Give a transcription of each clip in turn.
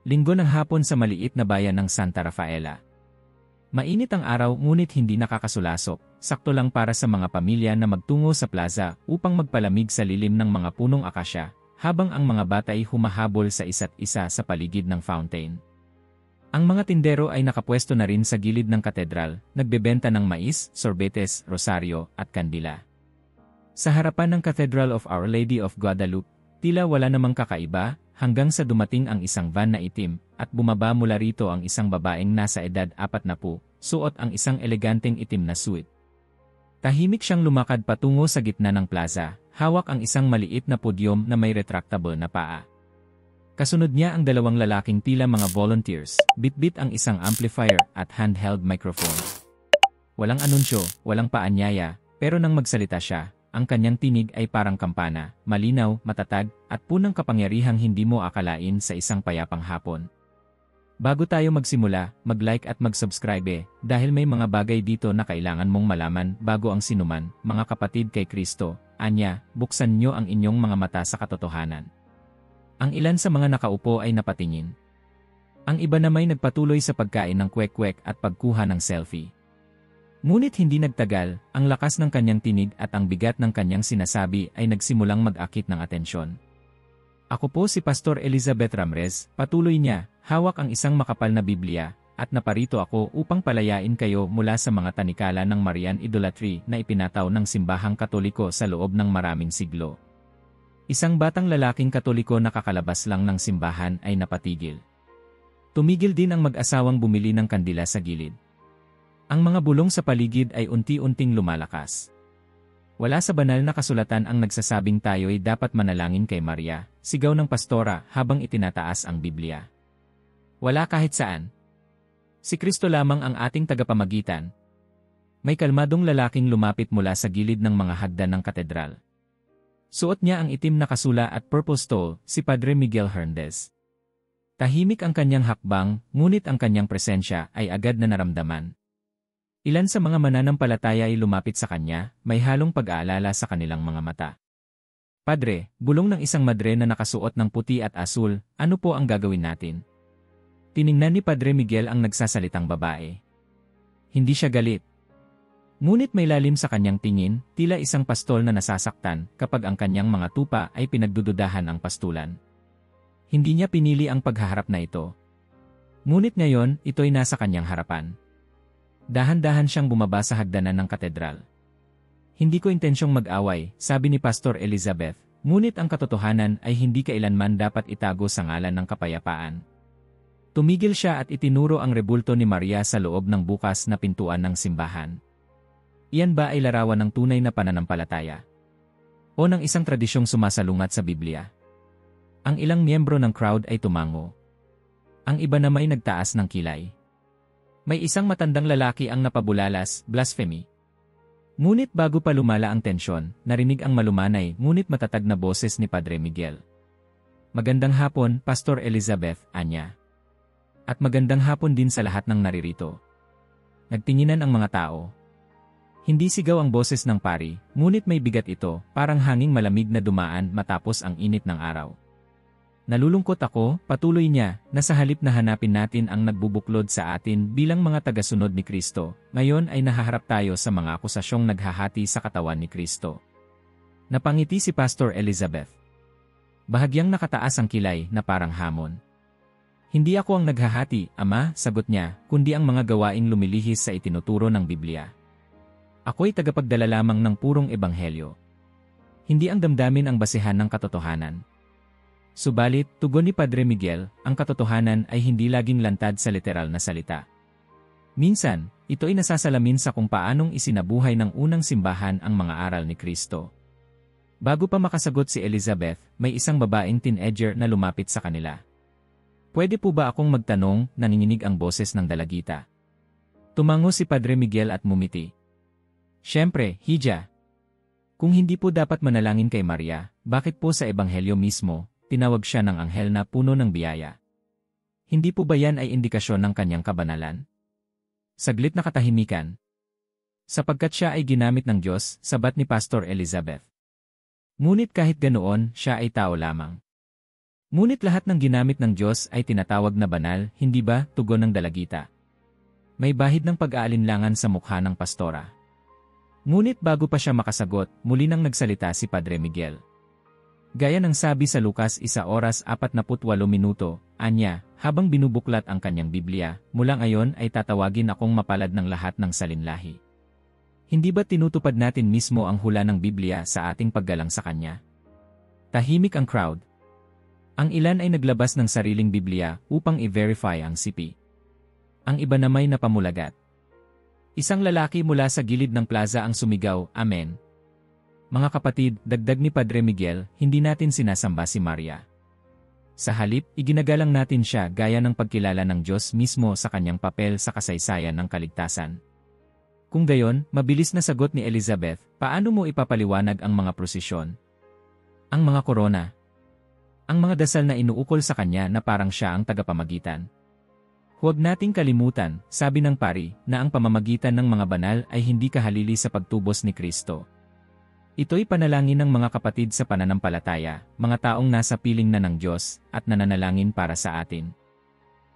Linggo ng hapon sa maliit na bayan ng Santa Rafaela. Mainit ang araw ngunit hindi nakakasulasok, sakto lang para sa mga pamilya na magtungo sa plaza upang magpalamig sa lilim ng mga punong akasya, habang ang mga bata ay humahabol sa isa't isa sa paligid ng fountain. Ang mga tindero ay nakapwesto na rin sa gilid ng katedral, nagbebenta ng mais, sorbetes, rosaryo, at kandila. Sa harapan ng Cathedral of Our Lady of Guadalupe, tila wala namang kakaiba, hanggang sa dumating ang isang van na itim, at bumaba mula rito ang isang babaeng nasa edad 40, suot ang isang eleganteng itim na suit. Tahimik siyang lumakad patungo sa gitna ng plaza, hawak ang isang maliit na podyum na may retractable na paa. Kasunod niya ang dalawang lalaking tila mga volunteers, bitbit ang isang amplifier at handheld microphone. Walang anunsyo, walang paanyaya, pero nang magsalita siya, ang kanyang tinig ay parang kampana, malinaw, matatag, at punang kapangyarihang hindi mo akalain sa isang payapang hapon. Bago tayo magsimula, mag-like at mag-subscribe dahil may mga bagay dito na kailangan mong malaman bago ang sinuman, mga kapatid kay Kristo. Anya, buksan nyo ang inyong mga mata sa katotohanan. Ang ilan sa mga nakaupo ay napatingin. Ang iba na may nagpatuloy sa pagkain ng kwek-kwek at pagkuha ng selfie. Ngunit hindi nagtagal, ang lakas ng kanyang tinig at ang bigat ng kanyang sinasabi ay nagsimulang mag-akit ng atensyon. Ako po si Pastor Elizabeth Ramrez, patuloy niya, hawak ang isang makapal na Biblia, at naparito ako upang palayain kayo mula sa mga tanikala ng Marian idolatry na ipinataw ng simbahang Katoliko sa loob ng maraming siglo. Isang batang lalaking Katoliko na kakalabas lang ng simbahan ay napatigil. Tumigil din ang mag-asawang bumili ng kandila sa gilid. Ang mga bulong sa paligid ay unti-unting lumalakas. Wala sa banal na kasulatan ang nagsasabing tayo'y dapat manalangin kay Maria, sigaw ng pastora habang itinataas ang Biblia. Wala kahit saan. Si Kristo lamang ang ating tagapamagitan. May kalmadong lalaking lumapit mula sa gilid ng mga hagdan ng katedral. Suot niya ang itim na kasula at purple stole, si Padre Miguel Hernandez. Tahimik ang kanyang hakbang, ngunit ang kanyang presensya ay agad na naramdaman. Ilan sa mga mananampalataya ay lumapit sa kanya, may halong pag-aalala sa kanilang mga mata. Padre, bulong ng isang madre na nakasuot ng puti at asul, ano po ang gagawin natin? Tiningnan ni Padre Miguel ang nagsasalitang babae. Hindi siya galit. Ngunit may lalim sa kanyang tingin, tila isang pastol na nasasaktan kapag ang kanyang mga tupa ay pinagdududahan ang pastulan. Hindi niya pinili ang paghaharap na ito. Ngunit ngayon, ito'y nasa kanyang harapan. Dahan-dahan siyang bumaba sa hagdanan ng katedral. Hindi ko intensyong mag-away, sabi ni Pastor Elizabeth, ngunit ang katotohanan ay hindi kailanman dapat itago sa ngalan ng kapayapaan. Tumigil siya at itinuro ang rebulto ni Maria sa loob ng bukas na pintuan ng simbahan. Iyan ba ay larawan ng tunay na pananampalataya? O ng isang tradisyong sumasalungat sa Biblia? Ang ilang miyembro ng crowd ay tumango. Ang iba na may nagtaas ng kilay. May isang matandang lalaki ang napabulalas, blasphemy. Ngunit bago pa lumala ang tensyon, narinig ang malumanay ngunit matatag na boses ni Padre Miguel. Magandang hapon, Pastor Elizabeth, Anya. At magandang hapon din sa lahat ng naririto. Nagtinginan ang mga tao. Hindi sigaw ang boses ng pari, ngunit may bigat ito, parang hanging malamig na dumaan matapos ang init ng araw. Nalulungkot ako, patuloy niya, na sa halip na hanapin natin ang nagbubuklod sa atin bilang mga tagasunod ni Kristo, ngayon ay nahaharap tayo sa mga akusasyong naghahati sa katawan ni Kristo. Napangiti si Pastor Elizabeth. Bahagyang nakataas ang kilay na parang hamon. Hindi ako ang naghahati, Ama, sagot niya, kundi ang mga gawaing lumilihis sa itinuturo ng Biblia. Ako'y tagapagdala lamang ng purong ebanghelyo. Hindi ang damdamin ang basehan ng katotohanan. Subalit, tugon ni Padre Miguel, ang katotohanan ay hindi laging lantad sa literal na salita. Minsan, ito ay nasasalamin sa kung paanong isinabuhay ng unang simbahan ang mga aral ni Kristo. Bago pa makasagot si Elizabeth, may isang babaeng teenager na lumapit sa kanila. Pwede po ba akong magtanong, nanginginig ang boses ng dalagita. Tumango si Padre Miguel at mumiti. Siyempre, Hija. Kung hindi po dapat manalangin kay Maria, bakit po sa ebanghelyo mismo, tinawag siya ng anghel na puno ng biyaya? Hindi po ba yan ay indikasyon ng kanyang kabanalan? Saglit na katahimikan. Sapagkat siya ay ginamit ng Diyos, sabat ni Pastor Elizabeth. Ngunit kahit ganoon, siya ay tao lamang. Ngunit lahat ng ginamit ng Diyos ay tinatawag na banal, hindi ba, tugon ng dalagita? May bahid ng pag-aalinlangan sa mukha ng pastora. Ngunit bago pa siya makasagot, muli nang nagsalita si Padre Miguel. Gaya ng sabi sa Lucas 1:48, anya, habang binubuklat ang kanyang Biblia, mula ngayon ay tatawagin akong mapalad ng lahat ng salinlahi. Hindi ba tinutupad natin mismo ang hula ng Biblia sa ating paggalang sa kanya? Tahimik ang crowd. Ang ilan ay naglabas ng sariling Biblia upang i-verify ang sipi. Ang iba namay napamulagat. Isang lalaki mula sa gilid ng plaza ang sumigaw, Amen. Mga kapatid, dagdag ni Padre Miguel, hindi natin sinasamba si Maria. Sa halip, iginagalang natin siya gaya ng pagkilala ng Diyos mismo sa kanyang papel sa kasaysayan ng kaligtasan. Kung gayon, mabilis na sagot ni Elizabeth, paano mo ipapaliwanag ang mga prosesyon? Ang mga korona. Ang mga dasal na inuukol sa kanya na parang siya ang tagapamagitan. Huwag nating kalimutan, sabi ng pari, na ang pamamagitan ng mga banal ay hindi kahalili sa pagtubos ni Kristo. Ito'y panalangin ng mga kapatid sa pananampalataya, mga taong nasa piling na ng Diyos, at nananalangin para sa atin.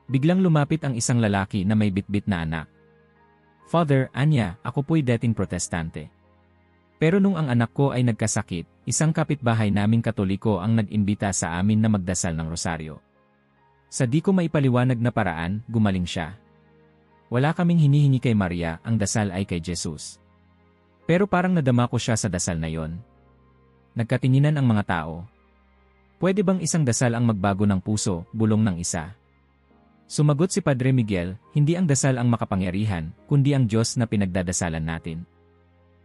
Biglang lumapit ang isang lalaki na may bitbit na anak. Father, anya, ako po'y dating protestante. Pero nung ang anak ko ay nagkasakit, isang kapitbahay naming Katoliko ang nag-imbita sa amin na magdasal ng rosaryo. Sa di ko maipaliwanag na paraan, gumaling siya. Wala kaming hinihingi kay Maria, ang dasal ay kay Jesus. Pero parang nadama ko siya sa dasal na yon. Nagkatinginan ang mga tao. Pwede bang isang dasal ang magbago ng puso, bulong ng isa? Sumagot si Padre Miguel, hindi ang dasal ang makapangyarihan, kundi ang Diyos na pinagdadasalan natin.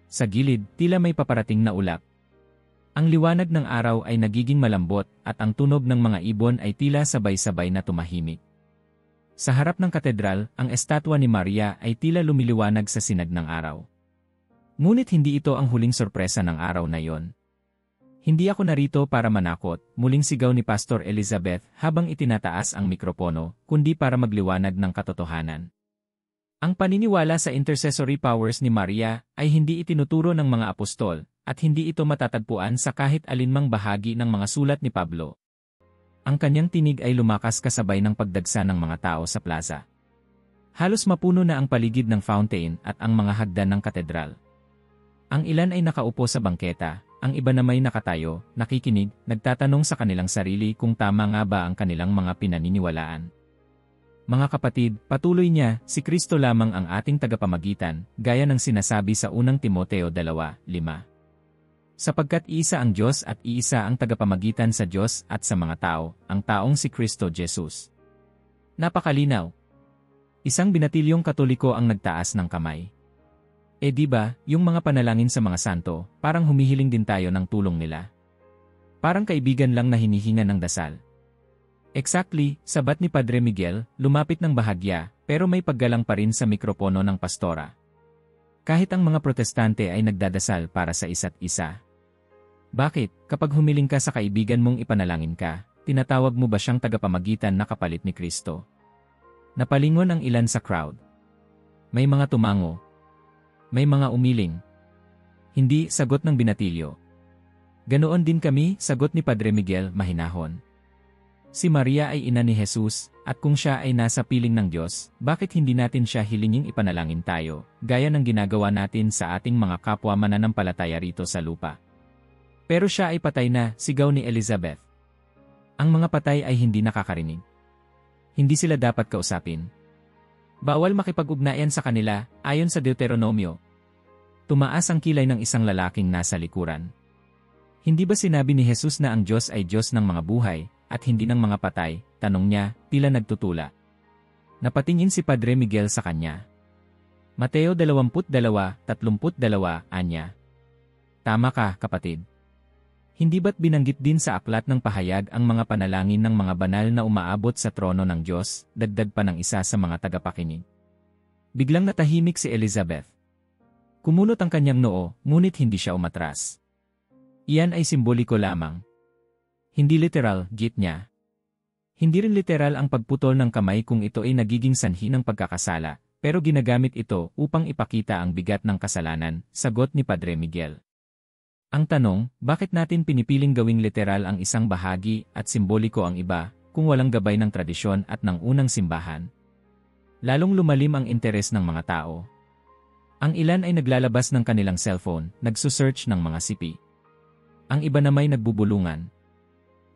Sa gilid, tila may paparating na ulap. Ang liwanag ng araw ay nagiging malambot at ang tunog ng mga ibon ay tila sabay-sabay na tumahimik. Sa harap ng katedral, ang estatwa ni Maria ay tila lumiliwanag sa sinag ng araw. Ngunit hindi ito ang huling sorpresa ng araw na yon. Hindi ako narito para manakot, muling sigaw ni Pastor Elizabeth habang itinataas ang mikropono, kundi para magliwanag ng katotohanan. Ang paniniwala sa intercessory powers ni Maria ay hindi itinuturo ng mga apostol, at hindi ito matatagpuan sa kahit alinmang bahagi ng mga sulat ni Pablo. Ang kanyang tinig ay lumakas kasabay ng pagdagsa ng mga tao sa plaza. Halos mapuno na ang paligid ng fountain at ang mga hagdan ng katedral. Ang ilan ay nakaupo sa bangketa, ang iba namay nakatayo, nakikinig, nagtatanong sa kanilang sarili kung tama nga ba ang kanilang mga pinaniniwalaan. Mga kapatid, patuloy niya, si Kristo lamang ang ating tagapamagitan, gaya ng sinasabi sa unang Timoteo 2:5. Sapagkat iisa ang Diyos at iisa ang tagapamagitan sa Diyos at sa mga tao, ang taong si Kristo Jesus. Napakalinaw. Isang binatilyong Katoliko ang nagtaas ng kamay. Eh di ba, yung mga panalangin sa mga santo, parang humihiling din tayo ng tulong nila. Parang kaibigan lang na hinihinga ng dasal. Exactly, sabat ni Padre Miguel, lumapit ng bahagya, pero may paggalang pa rin sa mikropono ng pastora. Kahit ang mga protestante ay nagdadasal para sa isa't isa. Bakit, kapag humiling ka sa kaibigan mong ipanalangin ka, tinatawag mo ba siyang tagapamagitan na kapalit ni Kristo? Napalingon ang ilan sa crowd. May mga tumango. May mga umiling. Hindi, sagot ng binatilyo. Ganoon din kami, sagot ni Padre Miguel, mahinahon. Si Maria ay ina ni Jesus, at kung siya ay nasa piling ng Diyos, bakit hindi natin siya hilinging ipanalangin tayo, gaya ng ginagawa natin sa ating mga kapwa mananampalataya rito sa lupa? Pero siya ay patay na, sigaw ni Elizabeth. Ang mga patay ay hindi nakakarinig. Hindi sila dapat kausapin. Bawal makipag-ugnayan sa kanila, ayon sa Deuteronomio. Tumaas ang kilay ng isang lalaking nasa likuran. Hindi ba sinabi ni Jesus na ang Diyos ay Diyos ng mga buhay, at hindi ng mga patay? Tanong niya, tila nagtutula. Napatingin si Padre Miguel sa kanya. Mateo 22:32, anya. Tama ka, kapatid. Hindi ba't binanggit din sa aklat ng pahayag ang mga panalangin ng mga banal na umaabot sa trono ng Diyos, dagdag pa ng isa sa mga tagapakinig? Biglang natahimik si Elizabeth. Kumunot ang kanyang noo, ngunit hindi siya umatras. Iyan ay simboliko lamang. Hindi literal, git niya. Hindi rin literal ang pagputol ng kamay kung ito ay nagiging sanhi ng pagkakasala, pero ginagamit ito upang ipakita ang bigat ng kasalanan, sagot ni Padre Miguel. Ang tanong, bakit natin pinipiling gawing literal ang isang bahagi at simboliko ang iba, kung walang gabay ng tradisyon at ng unang simbahan? Lalong lumalim ang interes ng mga tao. Ang ilan ay naglalabas ng kanilang cellphone, nagsusearch ng mga sipi. Ang iba na may nagbubulungan.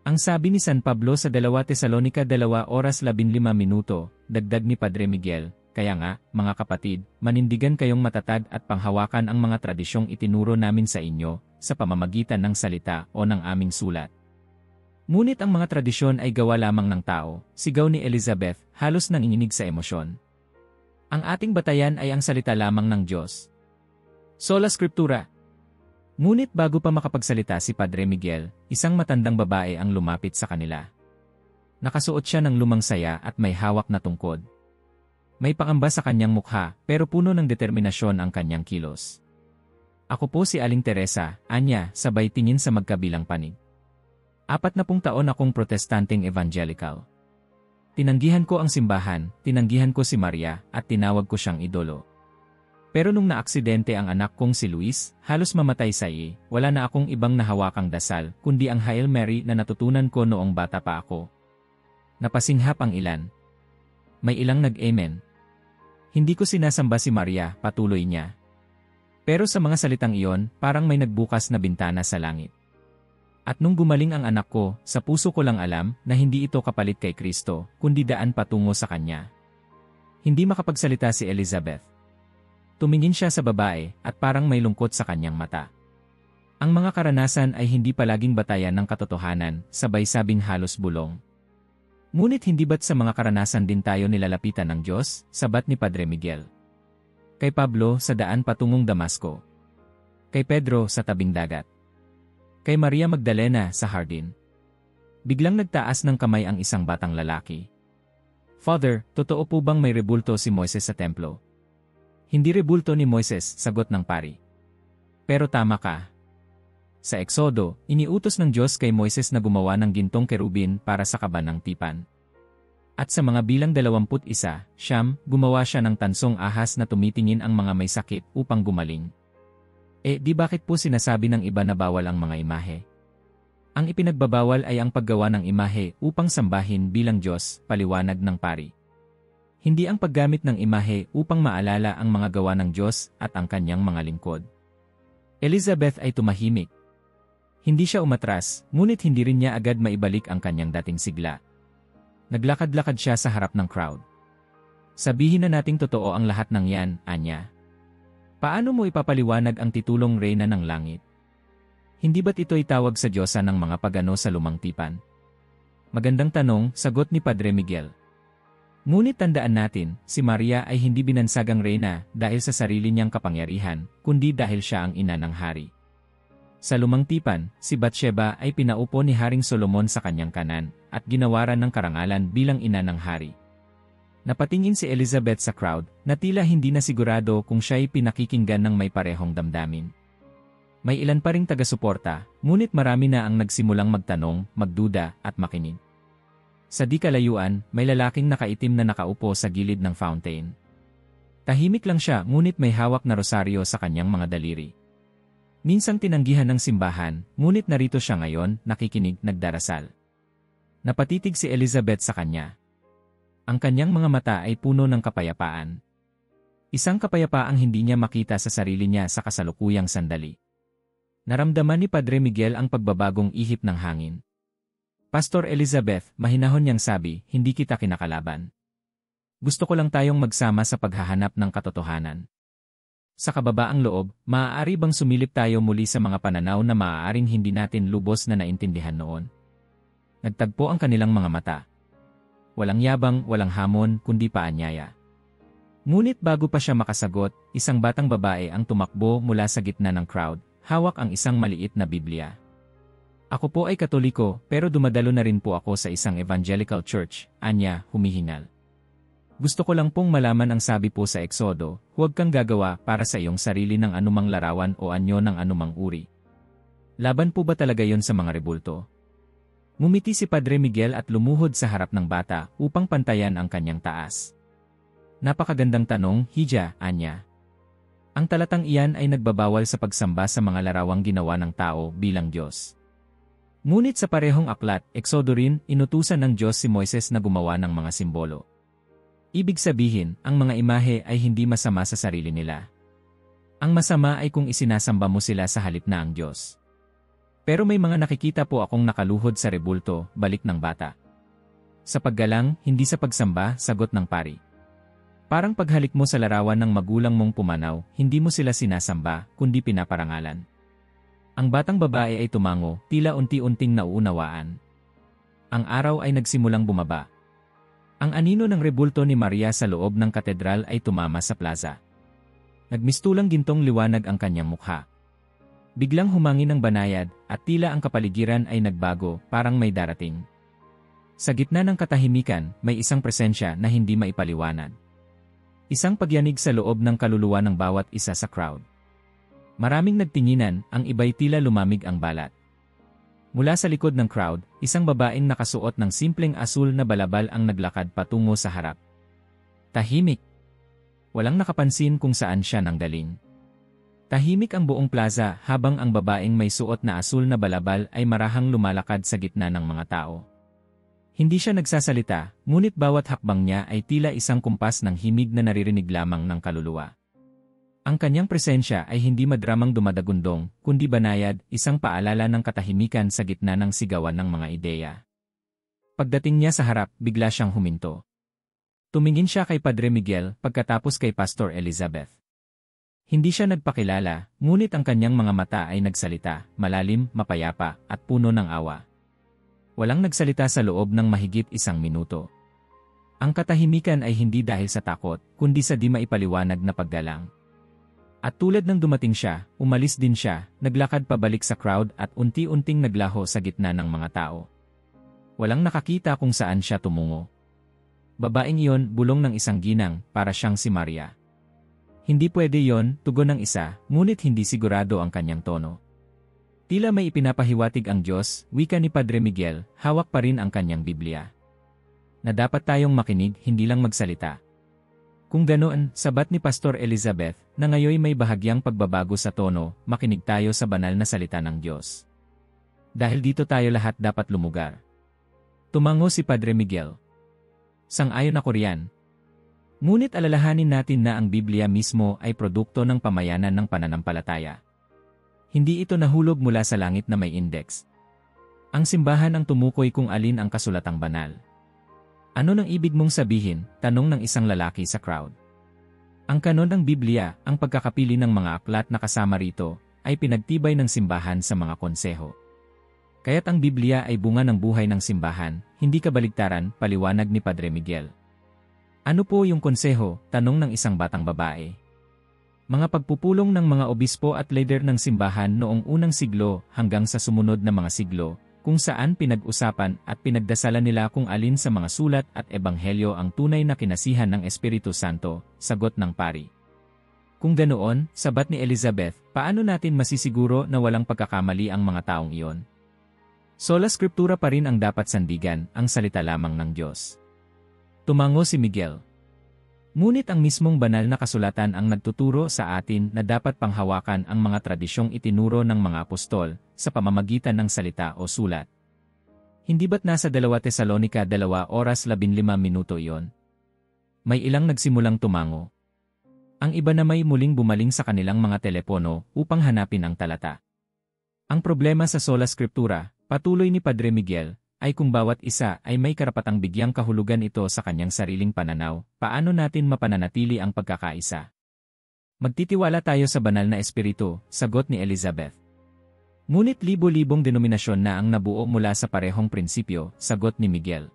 Ang sabi ni San Pablo sa 2 Tesalonica 2:15, dagdag ni Padre Miguel, kaya nga, mga kapatid, manindigan kayong matatag at panghawakan ang mga tradisyong itinuro namin sa inyo, sa pamamagitan ng salita o ng aming sulat. Ngunit ang mga tradisyon ay gawa lamang ng tao, sigaw ni Elizabeth, halos nanginginig sa emosyon. Ang ating batayan ay ang salita lamang ng Diyos. Sola Scriptura. Ngunit bago pa makapagsalita si Padre Miguel, isang matandang babae ang lumapit sa kanila. Nakasuot siya ng lumang saya at may hawak na tungkod. May pangamba sa kanyang mukha, pero puno ng determinasyon ang kanyang kilos. Ako po si Aling Teresa, anya, sabay tingin sa magkabilang panig. 40 taon akong protestanteng evangelical. Tinanggihan ko ang simbahan, tinanggihan ko si Maria, at tinawag ko siyang idolo. Pero nung naaksidente ang anak kong si Luis, halos mamatay sa wala na akong ibang nahawakang dasal, kundi ang Hail Mary na natutunan ko noong bata pa ako. Napasinghap ang ilan. May ilang nag-amen. Hindi ko sinasamba si Maria, patuloy niya. Pero sa mga salitang iyon, parang may nagbukas na bintana sa langit. At nung gumaling ang anak ko, sa puso ko lang alam na hindi ito kapalit kay Kristo, kundi daan patungo sa Kanya. Hindi makapagsalita si Elizabeth. Tumingin siya sa babae at parang may lungkot sa kanyang mata. Ang mga karanasan ay hindi palaging batayan ng katotohanan, sabay sabing halos bulong. Ngunit hindi ba't sa mga karanasan din tayo nilalapitan ng Diyos, sabat ni Padre Miguel. Kay Pablo sa daan patungong Damasco. Kay Pedro sa tabing dagat. Kay Maria Magdalena sa hardin. Biglang nagtaas ng kamay ang isang batang lalaki. Father, totoo po bang may rebulto si Moises sa templo? Hindi rebulto ni Moises, sagot ng pari. Pero tama ka. Sa Eksodo, iniutos ng Diyos kay Moises na gumawa ng gintong kerubin para sa kaban ng tipan. At sa mga bilang 21, gumawa siya ng tansong ahas na tumitingin ang mga may sakit upang gumaling. Di bakit po sinasabi ng iba na bawal ang mga imahe? Ang ipinagbabawal ay ang paggawa ng imahe upang sambahin bilang Diyos, paliwanag ng pari. Hindi ang paggamit ng imahe upang maalala ang mga gawa ng Diyos at ang kanyang mga lingkod. Elizabeth ay tumahimik. Hindi siya umatras, ngunit hindi rin niya agad maibalik ang kanyang dating sigla. Naglakad-lakad siya sa harap ng crowd. Sabihin na nating totoo ang lahat ng yan, anya. Paano mo ipapaliwanag ang titulong Reyna ng Langit? Hindi ba't ito'y tawag sa Diyosa ng mga pagano sa lumang tipan? Magandang tanong, sagot ni Padre Miguel. Ngunit tandaan natin, si Maria ay hindi binansagang Reyna dahil sa sarili niyang kapangyarihan, kundi dahil siya ang ina ng hari. Sa lumang tipan, si Bathsheba ay pinaupo ni Haring Solomon sa kanyang kanan at ginawaran ng karangalan bilang ina ng hari. Napatingin si Elizabeth sa crowd na tila hindi na sigurado kung siya'y pinakikinggan ng may parehong damdamin. May ilan pa ring taga-suporta, ngunit marami na ang nagsimulang magtanong, magduda at makinig. Sa di kalayuan, may lalaking nakaitim na nakaupo sa gilid ng fountain. Tahimik lang siya ngunit may hawak na rosaryo sa kanyang mga daliri. Minsang tinanggihan ng simbahan, ngunit narito siya ngayon, nakikinig, nagdarasal. Napatitig si Elizabeth sa kanya. Ang kanyang mga mata ay puno ng kapayapaan. Isang kapayapaang hindi niya makita sa sarili niya sa kasalukuyang sandali. Naramdaman ni Padre Miguel ang pagbabagong ihip ng hangin. Pastor Elizabeth, mahinahon niyang sabi, hindi kita kinakalaban. Gusto ko lang tayong magsama sa paghahanap ng katotohanan. Sa kababaang loob, maaari bang sumilip tayo muli sa mga pananaw na maaaring hindi natin lubos na naintindihan noon? Nagtagpo ang kanilang mga mata. Walang yabang, walang hamon, kundi paanyaya. Ngunit bago pa siya makasagot, isang batang babae ang tumakbo mula sa gitna ng crowd, hawak ang isang maliit na Biblia. Ako po ay Katoliko, pero dumadalo na rin po ako sa isang evangelical church, anya, humihingal. Gusto ko lang pong malaman ang sabi po sa Eksodo, huwag kang gagawa para sa iyong sarili ng anumang larawan o anyo ng anumang uri. Laban po ba talaga yon sa mga rebulto? Ngumiti si Padre Miguel at lumuhod sa harap ng bata upang pantayan ang kanyang taas. Napakagandang tanong, Hija, anya. Ang talatang iyan ay nagbabawal sa pagsamba sa mga larawang ginawa ng tao bilang Diyos. Ngunit sa parehong aklat, Eksodo rin, inutusan ng Diyos si Moises na gumawa ng mga simbolo. Ibig sabihin, ang mga imahe ay hindi masama sa sarili nila. Ang masama ay kung isinasamba mo sila sa halip na ang Diyos. Pero may mga nakikita po akong nakaluhod sa rebulto, balik ng bata. Sa paggalang, hindi sa pagsamba, sagot ng pari. Parang paghalik mo sa larawan ng magulang mong pumanaw, hindi mo sila sinasamba, kundi pinaparangalan. Ang batang babae ay tumango, tila unti-unting nauunawaan. Ang araw ay nagsimulang bumaba. Ang anino ng rebulto ni Maria sa loob ng katedral ay tumama sa plaza. Nagmistulang gintong liwanag ang kanyang mukha. Biglang humangin ang banayad, at tila ang kapaligiran ay nagbago, parang may darating. Sa gitna ng katahimikan, may isang presensya na hindi maipaliwanag. Isang pagyanig sa loob ng kaluluwa ng bawat isa sa crowd. Maraming nagtinginan, ang iba'y tila lumamig ang balat. Mula sa likod ng crowd, isang babaeng nakasuot ng simpleng asul na balabal ang naglakad patungo sa harap. Tahimik. Walang nakapansin kung saan siya nanggaling. Tahimik ang buong plaza habang ang babaeng may suot na asul na balabal ay marahang lumalakad sa gitna ng mga tao. Hindi siya nagsasalita, ngunit bawat hakbang niya ay tila isang kumpas ng himig na naririnig lamang ng kaluluwa. Ang kanyang presensya ay hindi madramang dumadagundong, kundi banayad, isang paalala ng katahimikan sa gitna ng sigawan ng mga ideya. Pagdating niya sa harap, bigla siyang huminto. Tumingin siya kay Padre Miguel, pagkatapos kay Pastor Elizabeth. Hindi siya nagpakilala, ngunit ang kanyang mga mata ay nagsalita, malalim, mapayapa, at puno ng awa. Walang nagsalita sa loob ng mahigit 1 minuto. Ang katahimikan ay hindi dahil sa takot, kundi sa di maipaliwanag na paggalang. At tulad ng dumating siya, umalis din siya, naglakad pabalik sa crowd at unti-unting naglaho sa gitna ng mga tao. Walang nakakita kung saan siya tumungo. Babaeng iyon, bulong ng isang ginang, para siyang si Maria. Hindi pwede yon, tugon ng isa, ngunit hindi sigurado ang kanyang tono. Tila may ipinapahiwatig ang Diyos, wika ni Padre Miguel, hawak pa rin ang kanyang Biblia. Na dapat tayong makinig, hindi lang magsalita. Kung ganoon, sabat ni Pastor Elizabeth, na ngayoy may bahagyang pagbabago sa tono, makinig tayo sa banal na salita ng Diyos. Dahil dito tayo lahat dapat lumugar. Tumango si Padre Miguel. Sang-ayon ako riyan. Ngunit alalahanin natin na ang Biblia mismo ay produkto ng pamayanan ng pananampalataya. Hindi ito nahulog mula sa langit na may index. Ang simbahan ang tumukoy kung alin ang kasulatang banal. Ano nang ibig mong sabihin? Tanong ng isang lalaki sa crowd. Ang kanon ng Biblia, ang pagkakapili ng mga aklat na kasama rito, ay pinagtibay ng simbahan sa mga konseho. Kaya't ang Biblia ay bunga ng buhay ng simbahan, hindi kabaligtaran, paliwanag ni Padre Miguel. Ano po yung konseho? Tanong ng isang batang babae. Mga pagpupulong ng mga obispo at leader ng simbahan noong unang siglo hanggang sa sumunod na mga siglo, kung saan pinag-usapan at pinagdasalan nila kung alin sa mga sulat at ebanghelyo ang tunay na kinasihan ng Espiritu Santo, sagot ng pari. Kung ganoon, sabat ni Elizabeth, paano natin masisiguro na walang pagkakamali ang mga taong iyon? Sola Scriptura pa rin ang dapat sandigan, ang salita lamang ng Diyos. Tumango si Miguel. Ngunit ang mismong banal na kasulatan ang nagtuturo sa atin na dapat panghawakan ang mga tradisyong itinuro ng mga apostol sa pamamagitan ng salita o sulat. Hindi ba't nasa 2 Tesalonica 2:15 iyon? May ilang nagsimulang tumango. Ang iba na may muling bumaling sa kanilang mga telepono upang hanapin ang talata. Ang problema sa Sola Scriptura, patuloy ni Padre Miguel, ay kung bawat isa ay may karapatang bigyang kahulugan ito sa kanyang sariling pananaw, paano natin mapananatili ang pagkakaisa? Magtitiwala tayo sa banal na espiritu, sagot ni Elizabeth. Ngunit libo-libong denominasyon na ang nabuo mula sa parehong prinsipyo, sagot ni Miguel.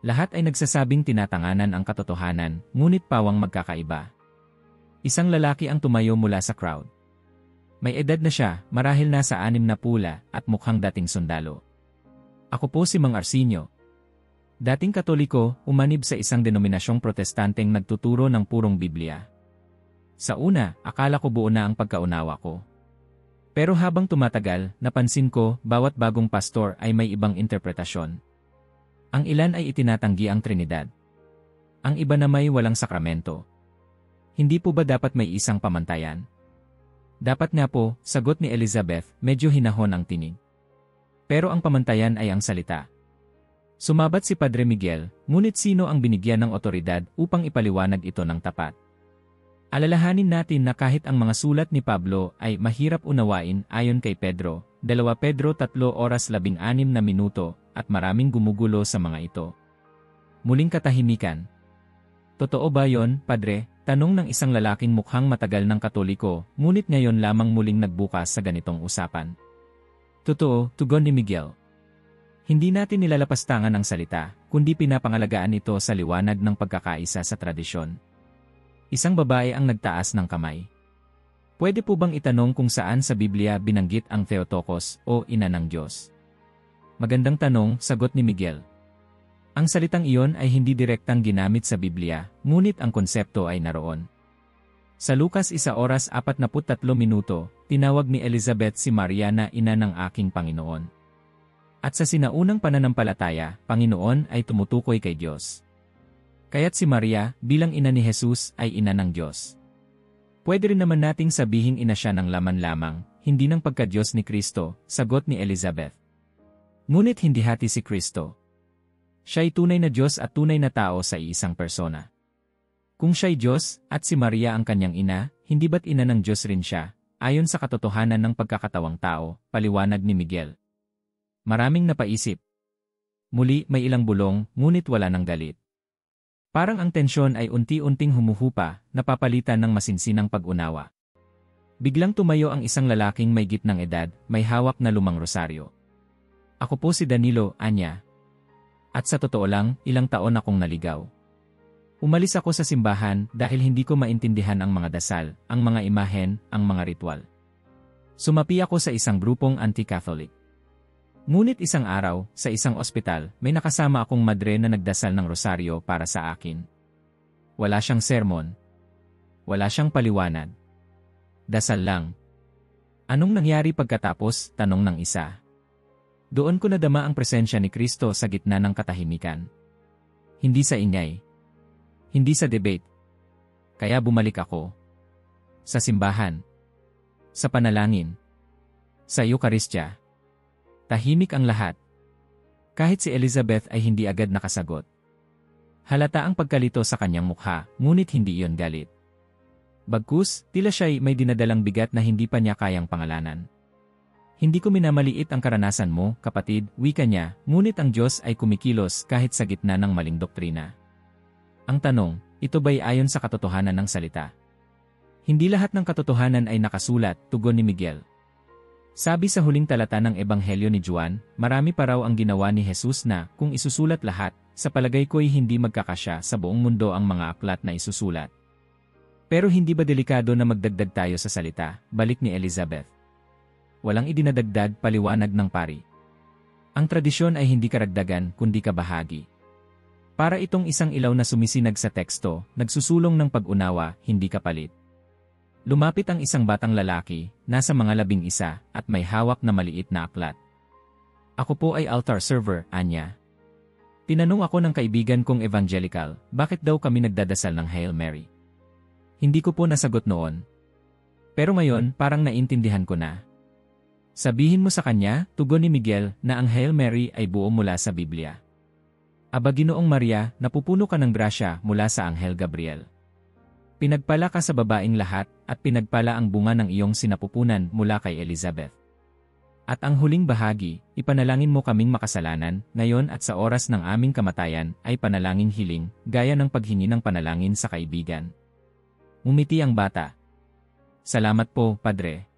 Lahat ay nagsasabing tinatanganan ang katotohanan, ngunit pawang magkakaiba. Isang lalaki ang tumayo mula sa crowd. May edad na siya, marahil nasa 60 at mukhang dating sundalo. Ako po si Mang Arsenio. Dating Katoliko, umanib sa isang denominasyong protestanteng nagtuturo ng purong Biblia. Sa una, akala ko buo na ang pagkaunawa ko. Pero habang tumatagal, napansin ko, bawat bagong pastor ay may ibang interpretasyon. Ang ilan ay itinatanggi ang Trinidad. Ang iba na may walang sakramento. Hindi po ba dapat may isang pamantayan? Dapat nga po, sagot ni Elizabeth, medyo hinahon ang tinig. Pero ang pamantayan ay ang salita. Sumabat si Padre Miguel, ngunit sino ang binigyan ng otoridad upang ipaliwanag ito ng tapat? Alalahanin natin na kahit ang mga sulat ni Pablo ay mahirap unawain ayon kay Pedro, 2 Pedro 3:16 at maraming gumugulo sa mga ito. Muling katahimikan. Totoo ba yon, Padre? Tanong ng isang lalaking mukhang matagal ng Katoliko, ngunit ngayon lamang muling nagbukas sa ganitong usapan. Totoo, tugon ni Miguel. Hindi natin nilalapastangan ang salita, kundi pinapangalagaan ito sa liwanag ng pagkakaisa sa tradisyon. Isang babae ang nagtaas ng kamay. Pwede po bang itanong kung saan sa Biblia binanggit ang Theotokos o Ina ng Diyos? Magandang tanong, sagot ni Miguel. Ang salitang iyon ay hindi direktang ginamit sa Biblia, ngunit ang konsepto ay naroon. Sa Lucas 1:43, tinawag ni Elizabeth si Maria na ina ng aking Panginoon. At sa sinaunang pananampalataya, Panginoon ay tumutukoy kay Diyos. Kaya't si Maria, bilang ina ni Jesus, ay ina ng Diyos. Pwede rin naman nating sabihing ina siya ng laman lamang, hindi ng pagka-Diyos ni Kristo, sagot ni Elizabeth. Ngunit hindi hati si Kristo. Siya'y tunay na Diyos at tunay na tao sa iisang persona. Kung siya'y Diyos, at si Maria ang kanyang ina, hindi ba't ina ng Diyos rin siya, ayon sa katotohanan ng pagkakatawang tao, paliwanag ni Miguel. Maraming napaisip. Muli may ilang bulong, ngunit wala ng galit. Parang ang tensyon ay unti-unting humuhupa, napapalitan ng masinsinang pag-unawa. Biglang tumayo ang isang lalaking may gitnang edad, may hawak na lumang rosaryo. Ako po si Danilo, anya. At sa totoo lang, ilang taon akong naligaw. Umalis ako sa simbahan dahil hindi ko maintindihan ang mga dasal, ang mga imahen, ang mga ritual. Sumapi ako sa isang grupong anti-Catholic. Ngunit isang araw, sa isang ospital, may nakasama akong madre na nagdasal ng rosaryo para sa akin. Wala siyang sermon. Wala siyang paliwanag. Dasal lang. Anong nangyari pagkatapos? Tanong ng isa. Doon ko nadama ang presensya ni Kristo sa gitna ng katahimikan. Hindi sa ingay. Hindi sa debate. Kaya bumalik ako. Sa simbahan. Sa panalangin. Sa Eukaristya. Tahimik ang lahat. Kahit si Elizabeth ay hindi agad nakasagot. Halata ang pagkalito sa kanyang mukha, ngunit hindi iyon galit. Bagkus, tila siya'y may dinadalang bigat na hindi pa niya kayang pangalanan. Hindi ko minamaliit ang karanasan mo, kapatid, wika niya, ngunit ang Diyos ay kumikilos kahit sa gitna ng maling doktrina. Ang tanong, ito ba'y ayon sa katotohanan ng salita? Hindi lahat ng katotohanan ay nakasulat, tugon ni Miguel. Sabi sa huling talata ng Ebanghelyo ni Juan, marami pa raw ang ginawa ni Jesus na, kung isusulat lahat, sa palagay ko'y hindi magkakasya sa buong mundo ang mga aklat na isusulat. Pero hindi ba delikado na magdagdag tayo sa salita, balik ni Elizabeth? Walang idinadagdag, paliwanag ng pari. Ang tradisyon ay hindi karagdagan, kundi kabahagi. Para itong isang ilaw na sumisinag sa teksto, nagsusulong ng pag-unawa, hindi kapalit. Lumapit ang isang batang lalaki, nasa mga 11 at may hawak na maliit na aklat. Ako po ay altar server, anya. Tinanong ako ng kaibigan kong evangelical, bakit daw kami nagdadasal ng Hail Mary? Hindi ko po nasagot noon. Pero ngayon, parang naintindihan ko na. Sabihin mo sa kanya, tugon ni Miguel, na ang Hail Mary ay buo mula sa Biblia. Aba Ginoong Maria, napupuno ka ng grasya mula sa Anghel Gabriel. Pinagpala ka sa babaing lahat, at pinagpala ang bunga ng iyong sinapupunan mula kay Elizabeth. At ang huling bahagi, ipanalangin mo kaming makasalanan, ngayon at sa oras ng aming kamatayan, ay panalangin hiling, gaya ng paghingi ng panalangin sa kaibigan. Umiti ang bata. Salamat po, Padre.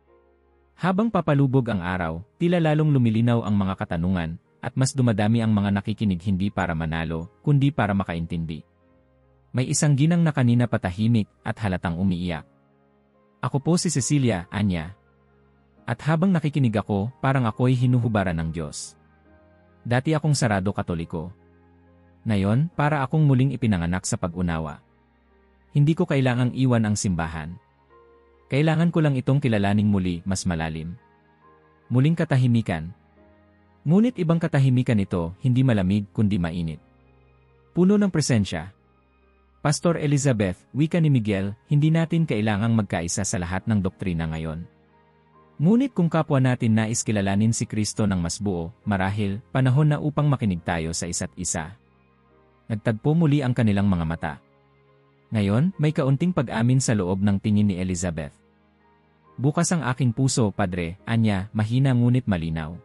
Habang papalubog ang araw, tila lalong lumilinaw ang mga katanungan, at mas dumadami ang mga nakikinig hindi para manalo, kundi para makaintindi. May isang ginang na kanina patahimik at halatang umiiyak. Ako po si Cecilia, anya. At habang nakikinig ako, parang ako'y hinuhubaran ng Diyos. Dati akong sarado Katoliko. Ngayon, para akong muling ipinanganak sa pag-unawa. Hindi ko kailangang iwan ang simbahan. Kailangan ko lang itong kilalaning muli, mas malalim. Muling katahimikan. Ngunit ibang katahimikan ito, hindi malamig kundi mainit. Puno ng presensya. Pastor Elizabeth, wika ni Miguel, hindi natin kailangang magkaisa sa lahat ng doktrina ngayon. Ngunit kung kapwa natin nais kilalanin si Kristo ng mas buo, marahil, panahon na upang makinig tayo sa isa't isa. Nagtagpo muli ang kanilang mga mata. Ngayon, may kaunting pag-amin sa loob ng tingin ni Elizabeth. Bukas ang aking puso, Padre, anya, mahina ngunit malinaw.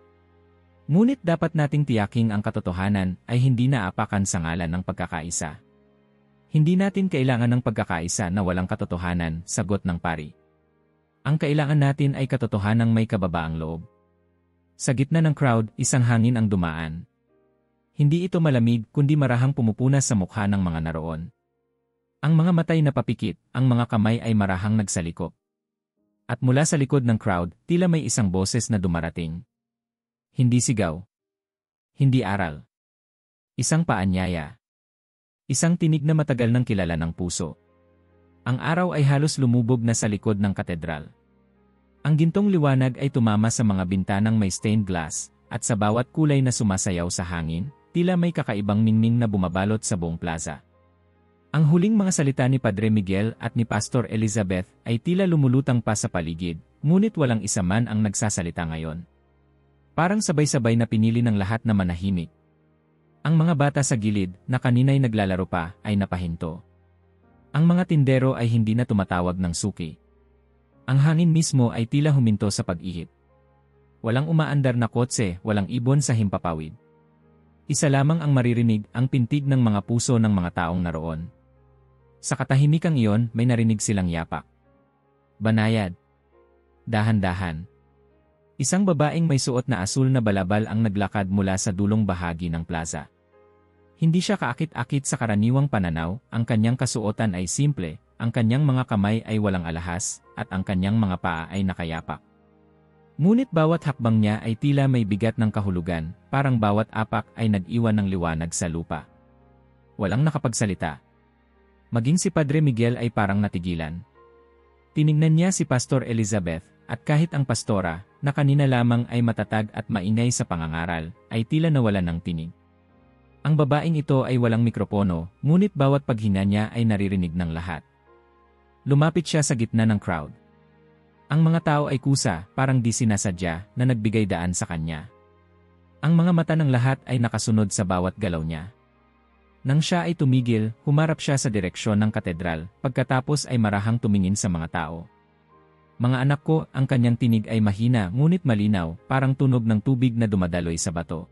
Ngunit dapat nating tiyaking ang katotohanan ay hindi naapakan sa ngalan ng pagkakaisa. Hindi natin kailangan ng pagkakaisa na walang katotohanan, sagot ng pari. Ang kailangan natin ay katotohanang may kababaang loob. Sa gitna ng crowd, isang hangin ang dumaan. Hindi ito malamig kundi marahang pumupunas sa mukha ng mga naroon. Ang mga matay na papikit, ang mga kamay ay marahang nagsalikop. At mula sa likod ng crowd, tila may isang boses na dumarating. Hindi sigaw. Hindi aral. Isang paanyaya. Isang tinig na matagal nang kilala ng puso. Ang araw ay halos lumubog na sa likod ng katedral. Ang gintong liwanag ay tumama sa mga bintanang may stained glass, at sa bawat kulay na sumasayaw sa hangin, tila may kakaibang ningning na bumabalot sa buong plaza. Ang huling mga salita ni Padre Miguel at ni Pastor Elizabeth ay tila lumulutang pa sa paligid, ngunit walang isa man ang nagsasalita ngayon. Parang sabay-sabay na pinili ng lahat na manahimik. Ang mga bata sa gilid, na kanina'y naglalaro pa, ay napahinto. Ang mga tindero ay hindi na tumatawag ng suki. Ang hangin mismo ay tila huminto sa pag-ihip. Walang umaandar na kotse, walang ibon sa himpapawid. Isa lamang ang maririnig, ang pintig ng mga puso ng mga taong naroon. Sa katahimikang iyon, may narinig silang yapak. Banayad. Dahan-dahan. Isang babaeng may suot na asul na balabal ang naglakad mula sa dulong bahagi ng plaza. Hindi siya kaakit-akit sa karaniwang pananaw, ang kanyang kasuotan ay simple, ang kanyang mga kamay ay walang alahas, at ang kanyang mga paa ay nakayapak. Ngunit bawat hakbang niya ay tila may bigat ng kahulugan, parang bawat apak ay nag-iwan ng liwanag sa lupa. Walang nakapagsalita. Maging si Padre Miguel ay parang natigilan. Tinignan niya si Pastor Elizabeth, at kahit ang pastora, na kanina lamang ay matatag at maingay sa pangangaral, ay tila nawalan ng tinig. Ang babaeng ito ay walang mikropono, ngunit bawat paghinga niya ay naririnig ng lahat. Lumapit siya sa gitna ng crowd. Ang mga tao ay kusa, parang di sinasadya, na nagbigay daan sa kanya. Ang mga mata ng lahat ay nakasunod sa bawat galaw niya. Nang siya ay tumigil, humarap siya sa direksyon ng katedral, pagkatapos ay marahang tumingin sa mga tao. Mga anak ko, ang kanyang tinig ay mahina ngunit malinaw, parang tunog ng tubig na dumadaloy sa bato.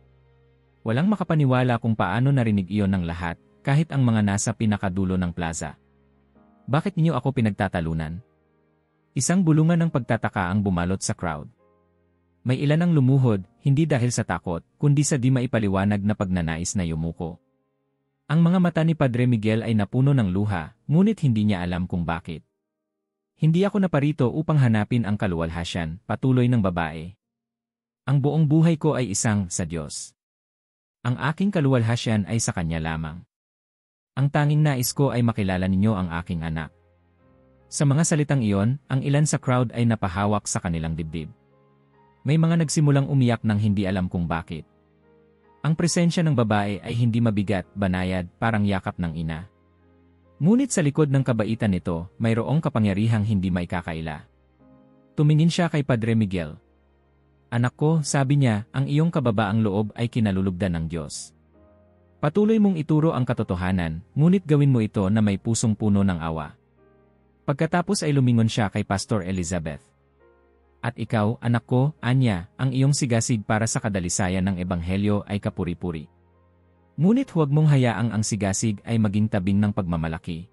Walang makapaniwala kung paano narinig iyon ng lahat, kahit ang mga nasa pinakadulo ng plaza. Bakit niyo ako pinagtatalunan? Isang bulungan ng pagtataka ang bumalot sa crowd. May ilan ang lumuhod, hindi dahil sa takot, kundi sa di maipaliwanag na pagnanais na yumuko. Ang mga mata ni Padre Miguel ay napuno ng luha, ngunit hindi niya alam kung bakit. Hindi ako naparito upang hanapin ang kaluwalhasyan, patuloy ng babae. Ang buong buhay ko ay isang sa Diyos. Ang aking kaluwalhasyan ay sa Kanya lamang. Ang tanging nais ko ay makilala ninyo ang aking anak. Sa mga salitang iyon, ang ilan sa crowd ay napahawak sa kanilang dibdib. May mga nagsimulang umiyak nang hindi alam kung bakit. Ang presensya ng babae ay hindi mabigat, banayad, parang yakap ng ina. Ngunit sa likod ng kabaitan nito, mayroong kapangyarihang hindi maikakaila. Tumingin siya kay Padre Miguel. Anak ko, sabi niya, ang iyong kababaang loob ay kinalulugdan ng Diyos. Patuloy mong ituro ang katotohanan, ngunit gawin mo ito na may pusong puno ng awa. Pagkatapos ay lumingon siya kay Pastor Elizabeth. At ikaw, anak ko, anya, ang iyong sigasig para sa kadalisayan ng Ebanghelyo ay kapuri-puri. Ngunit huwag mong hayaang ang sigasig ay maging tabing ng pagmamalaki.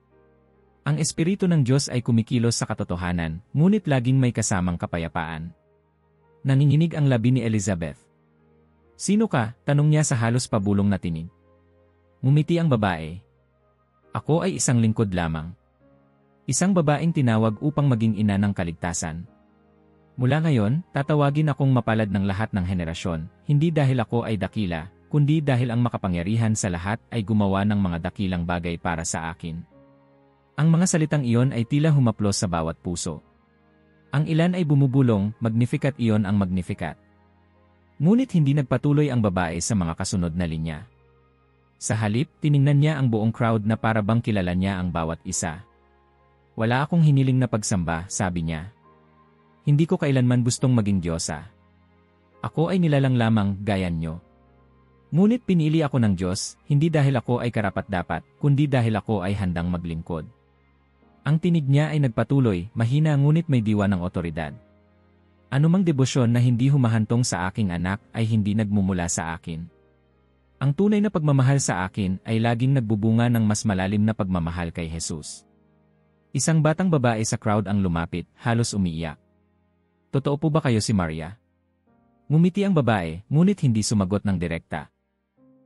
Ang Espiritu ng Diyos ay kumikilos sa katotohanan, ngunit laging may kasamang kapayapaan. Nanginginig ang labi ni Elizabeth. Sino ka? Tanong niya sa halos pabulong na tinig. Ngumiti ang babae. Ako ay isang lingkod lamang. Isang babaeng tinawag upang maging ina ng kaligtasan. Mula ngayon, tatawagin akong mapalad ng lahat ng henerasyon, hindi dahil ako ay dakila, kundi dahil ang makapangyarihan sa lahat ay gumawa ng mga dakilang bagay para sa akin. Ang mga salitang iyon ay tila humaplos sa bawat puso. Ang ilan ay bumubulong, Magnificat iyon ang Magnificat. Ngunit hindi nagpatuloy ang babae sa mga kasunod na linya. Sa halip, tiningnan niya ang buong crowd na para bang kilala niya ang bawat isa. Wala akong hiniling na pagsamba, sabi niya. Hindi ko kailanman gustong maging Diyosa. Ako ay nilalang lamang, gaya nyo. Ngunit pinili ako ng Diyos, hindi dahil ako ay karapat-dapat, kundi dahil ako ay handang maglingkod. Ang tinig niya ay nagpatuloy, mahina ngunit may diwa ng otoridad. Anumang debosyon na hindi humahantong sa aking anak ay hindi nagmumula sa akin. Ang tunay na pagmamahal sa akin ay laging nagbubunga ng mas malalim na pagmamahal kay Jesus. Isang batang babae sa crowd ang lumapit, halos umiiyak. Totoo po ba kayo si Maria? Ngumiti ang babae, ngunit hindi sumagot ng direkta.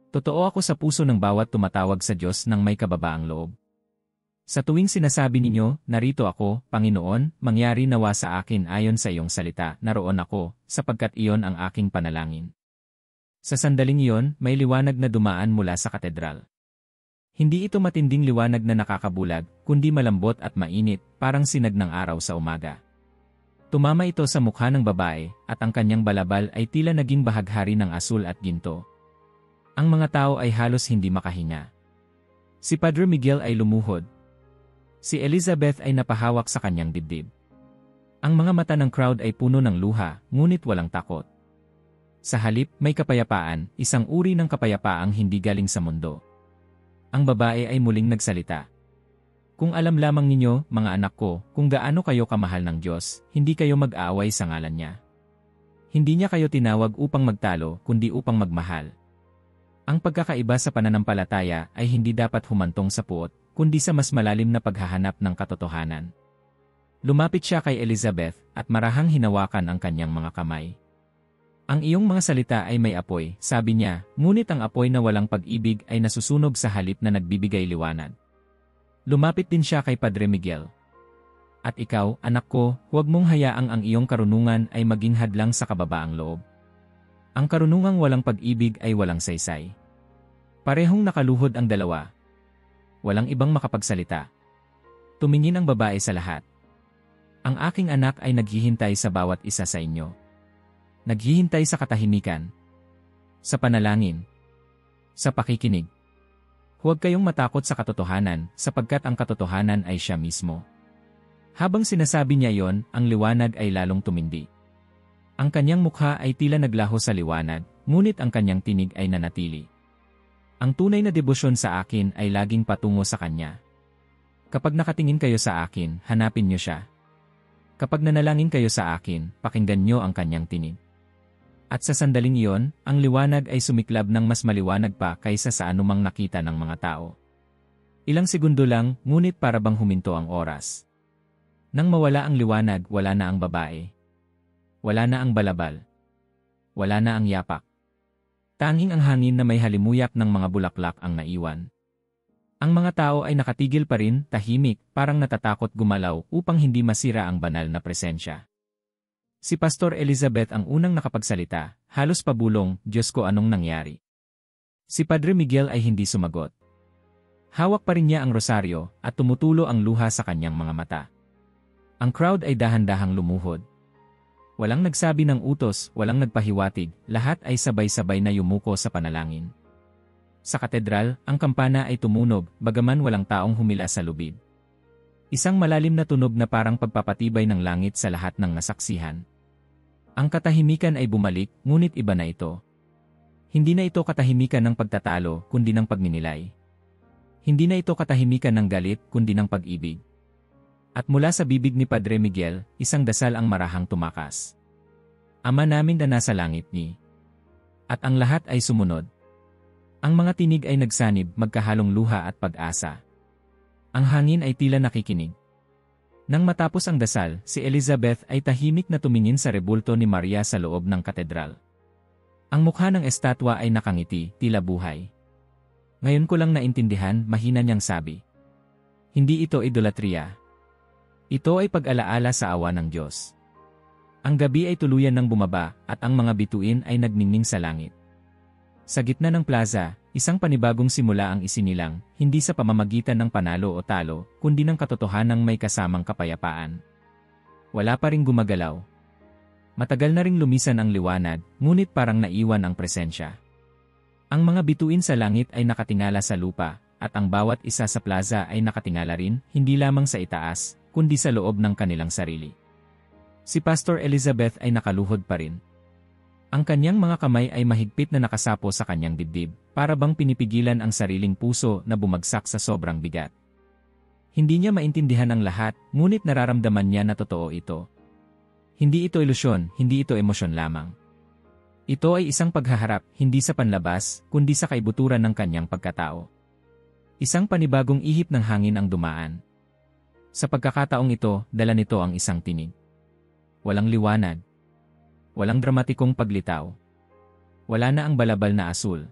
Totoo ako sa puso ng bawat tumatawag sa Diyos ng may kababaang loob. Sa tuwing sinasabi ninyo, narito ako, Panginoon, mangyari nawa sa akin ayon sa iyong salita, naroon ako, sapagkat iyon ang aking panalangin. Sa sandaling iyon, may liwanag na dumaan mula sa katedral. Hindi ito matinding liwanag na nakakabulag, kundi malambot at mainit, parang sinag ng araw sa umaga. Tumama ito sa mukha ng babae, at ang kanyang balabal ay tila naging bahaghari ng asul at ginto. Ang mga tao ay halos hindi makahinga. Si Padre Miguel ay lumuhod. Si Elizabeth ay napahawak sa kanyang dibdib. Ang mga mata ng crowd ay puno ng luha, ngunit walang takot. Sa halip, may kapayapaan, isang uri ng kapayapaang hindi galing sa mundo. Ang babae ay muling nagsalita. Kung alam lamang ninyo, mga anak ko, kung gaano kayo kamahal ng Diyos, hindi kayo mag-aaway sa ngalan niya. Hindi niya kayo tinawag upang magtalo, kundi upang magmahal. Ang pagkakaiba sa pananampalataya ay hindi dapat humantong sa puot, kundi sa mas malalim na paghahanap ng katotohanan. Lumapit siya kay Elizabeth at marahang hinawakan ang kanyang mga kamay. Ang iyong mga salita ay may apoy, sabi niya, ngunit ang apoy na walang pag-ibig ay nasusunog sa halip na nagbibigay liwanag. Lumapit din siya kay Padre Miguel. At ikaw, anak ko, huwag mong hayaang ang iyong karunungan ay maging hadlang sa kababaang loob. Ang karunungang walang pag-ibig ay walang saysay. Parehong nakaluhod ang dalawa. Walang ibang makapagsalita. Tumingin ang babae sa lahat. Ang aking anak ay naghihintay sa bawat isa sa inyo. Naghihintay sa katahimikan, sa panalangin, sa pakikinig. Huwag kayong matakot sa katotohanan, sapagkat ang katotohanan ay siya mismo. Habang sinasabi niya yon, ang liwanag ay lalong tumindi. Ang kanyang mukha ay tila naglaho sa liwanag, ngunit ang kanyang tinig ay nanatili. Ang tunay na debosyon sa akin ay laging patungo sa kanya. Kapag nakatingin kayo sa akin, hanapin niyo siya. Kapag nanalangin kayo sa akin, pakinggan niyo ang kanyang tinig. At sa sandaling iyon, ang liwanag ay sumiklab ng mas maliwanag pa kaysa sa anumang nakita ng mga tao. Ilang segundo lang, ngunit para bang huminto ang oras. Nang mawala ang liwanag, wala na ang babae. Wala na ang balabal. Wala na ang yapak. Tanging ang hangin na may halimuyak ng mga bulaklak ang naiwan. Ang mga tao ay nakatigil pa rin, tahimik, parang natatakot gumalaw upang hindi masira ang banal na presensya. Si Pastor Elizabeth ang unang nakapagsalita, halos pabulong, Diyos ko anong nangyari? Si Padre Miguel ay hindi sumagot. Hawak pa rin niya ang rosaryo at tumutulo ang luha sa kanyang mga mata. Ang crowd ay dahan-dahang lumuhod. Walang nagsabi ng utos, walang nagpahiwatig, lahat ay sabay-sabay na yumuko sa panalangin. Sa katedral, ang kampana ay tumunog, bagaman walang taong humila sa lubid. Isang malalim na tunog na parang pagpapatibay ng langit sa lahat ng nasaksihan. Ang katahimikan ay bumalik, ngunit iba na ito. Hindi na ito katahimikan ng pagtatalo, kundi ng pagninilay. Hindi na ito katahimikan ng galit, kundi ng pag-ibig. At mula sa bibig ni Padre Miguel, isang dasal ang marahang tumakas. Ama namin na nasa langit ni. At ang lahat ay sumunod. Ang mga tinig ay nagsanib, magkahalong luha at pag-asa. Ang hangin ay tila nakikinig. Nang matapos ang dasal, si Elizabeth ay tahimik na tumingin sa rebulto ni Maria sa loob ng katedral. Ang mukha ng estatwa ay nakangiti, tila buhay. Ngayon ko lang naintindihan, mahina niyang sabi. Hindi ito idolatria. Ito ay pag-alaala sa awa ng Diyos. Ang gabi ay tuluyan ng bumaba at ang mga bituin ay nagningning sa langit. Sa gitna ng plaza, isang panibagong simula ang isinilang, hindi sa pamamagitan ng panalo o talo, kundi ng katotohanang may kasamang kapayapaan. Wala pa ring gumagalaw. Matagal na ring lumisan ang liwanag, ngunit parang naiwan ang presensya. Ang mga bituin sa langit ay nakatingala sa lupa, at ang bawat isa sa plaza ay nakatingala rin, hindi lamang sa itaas, kundi sa loob ng kanilang sarili. Si Pastor Elizabeth ay nakaluhod pa rin. Ang kanyang mga kamay ay mahigpit na nakasapo sa kanyang dibdib, para bang pinipigilan ang sariling puso na bumagsak sa sobrang bigat. Hindi niya maintindihan ang lahat, ngunit nararamdaman niya na totoo ito. Hindi ito ilusyon, hindi ito emosyon lamang. Ito ay isang paghaharap, hindi sa panlabas, kundi sa kaibuturan ng kanyang pagkatao. Isang panibagong ihip ng hangin ang dumaan. Sa pagkakataong ito, dala nito ang isang tinig. Walang liwanag. Walang dramatikong paglitaw. Wala na ang balabal na asul.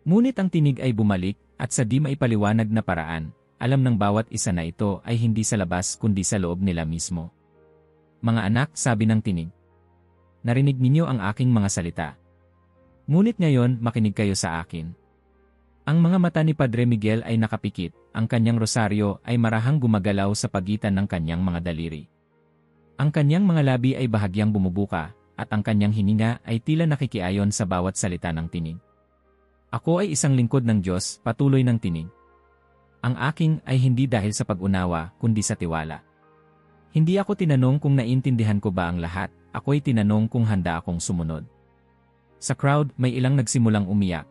Ngunit ang tinig ay bumalik, at sa di maipaliwanag na paraan, alam ng bawat isa na ito ay hindi sa labas kundi sa loob nila mismo. Mga anak, sabi ng tinig. Narinig ninyo ang aking mga salita. Ngunit ngayon, makinig kayo sa akin. Ang mga mata ni Padre Miguel ay nakapikit, ang kanyang rosaryo ay marahang gumagalaw sa pagitan ng kanyang mga daliri. Ang kanyang mga labi ay bahagyang bumubuka, at ang kanyang hininga ay tila nakikiayon sa bawat salita ng tinig. Ako ay isang lingkod ng Diyos, patuloy ng tinig. Ang aking ay hindi dahil sa pag-unawa, kundi sa tiwala. Hindi ako tinanong kung naintindihan ko ba ang lahat, ako'y tinanong kung handa akong sumunod. Sa crowd, may ilang nagsimulang umiyak.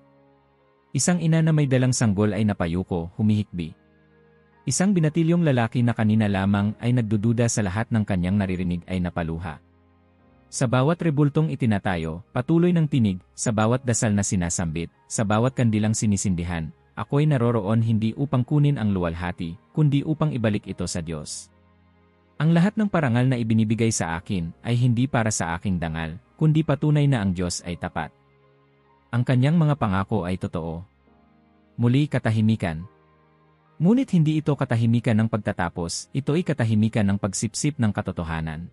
Isang ina na may dalang sanggol ay napayuko, humihikbi. Isang binatilyong lalaki na kanina lamang ay nagdududa sa lahat ng kanyang naririnig ay napaluha. Sa bawat rebultong itinatayo, patuloy ng tinig, sa bawat dasal na sinasambit, sa bawat kandilang sinisindihan, ako'y naroroon hindi upang kunin ang luwalhati, kundi upang ibalik ito sa Diyos. Ang lahat ng parangal na ibinibigay sa akin ay hindi para sa aking dangal, kundi patunay na ang Diyos ay tapat. Ang kanyang mga pangako ay totoo. Muli katahimikan. Ngunit hindi ito katahimikan ng pagtatapos, ito ay katahimikan ng pagsipsip ng katotohanan.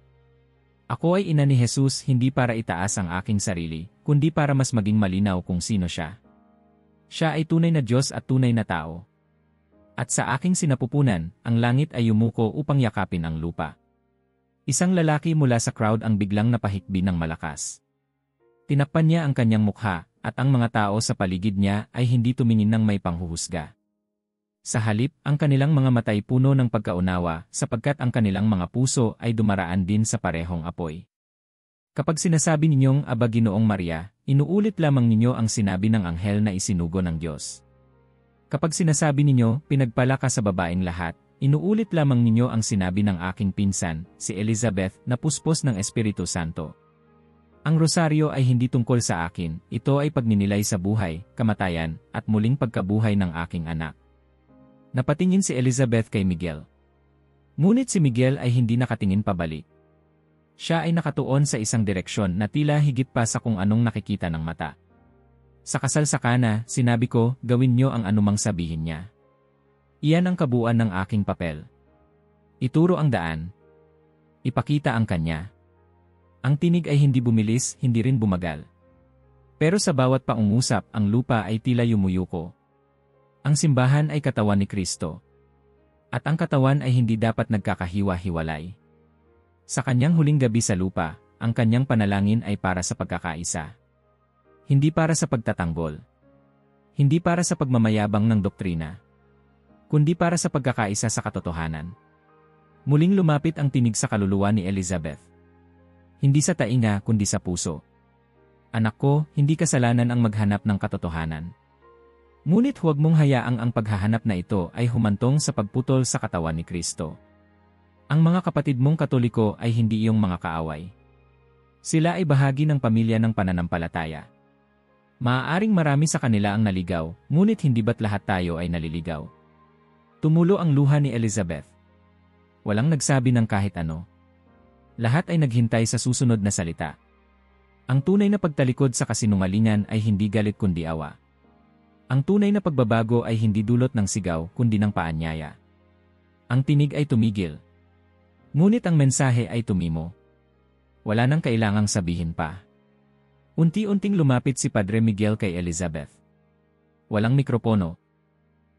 Ako ay ina ni Jesus hindi para itaas ang aking sarili, kundi para mas maging malinaw kung sino siya. Siya ay tunay na Diyos at tunay na tao. At sa aking sinapupunan, ang langit ay yumuko upang yakapin ang lupa. Isang lalaki mula sa crowd ang biglang napahikbi ng malakas. Tinakpan niya ang kanyang mukha, at ang mga tao sa paligid niya ay hindi tumingin ng may panghuhusga. Sa halip, ang kanilang mga mata ay puno ng pagkaunawa, sapagkat ang kanilang mga puso ay dumaraan din sa parehong apoy. Kapag sinasabi ninyong Aba Ginoong Maria, inuulit lamang ninyo ang sinabi ng anghel na isinugo ng Diyos. Kapag sinasabi ninyo, pinagpala ka sa babaeng lahat, inuulit lamang ninyo ang sinabi ng aking pinsan, si Elizabeth, na puspos ng Espiritu Santo. Ang rosaryo ay hindi tungkol sa akin, ito ay pagninilay sa buhay, kamatayan, at muling pagkabuhay ng aking anak. Napatingin si Elizabeth kay Miguel. Ngunit si Miguel ay hindi nakatingin pabalik. Siya ay nakatuon sa isang direksyon na tila higit pa sa kung anong nakikita ng mata. Sa kasal sa Kana, sinabi ko, gawin niyo ang anumang sabihin niya. Iyan ang kabuuan ng aking papel. Ituro ang daan. Ipakita ang kanya. Ang tinig ay hindi bumilis, hindi rin bumagal. Pero sa bawat paungusap, ang lupa ay tila yumuyuko. Ang simbahan ay katawan ni Kristo. At ang katawan ay hindi dapat nagkakahiwa-hiwalay. Sa kanyang huling gabi sa lupa, ang kanyang panalangin ay para sa pagkakaisa. Hindi para sa pagtatanggol. Hindi para sa pagmamayabang ng doktrina. Kundi para sa pagkakaisa sa katotohanan. Muling lumapit ang tinig sa kaluluwa ni Elizabeth. Hindi sa tainga kundi sa puso. Anak ko, hindi kasalanan ang maghanap ng katotohanan. Ngunit huwag mong hayaang ang paghahanap na ito ay humantong sa pagputol sa katawan ni Kristo. Ang mga kapatid mong Katoliko ay hindi iyong mga kaaway. Sila ay bahagi ng pamilya ng pananampalataya. Maaaring marami sa kanila ang naligaw, ngunit hindi ba't lahat tayo ay naliligaw? Tumulo ang luha ni Elizabeth. Walang nagsabi ng kahit ano. Lahat ay naghintay sa susunod na salita. Ang tunay na pagtalikod sa kasinungalingan ay hindi galit kundi awa. Ang tunay na pagbabago ay hindi dulot ng sigaw kundi ng paanyaya. Ang tinig ay tumigil. Ngunit ang mensahe ay tumimo. Wala nang kailangang sabihin pa. Unti-unting lumapit si Padre Miguel kay Elizabeth. Walang mikropono.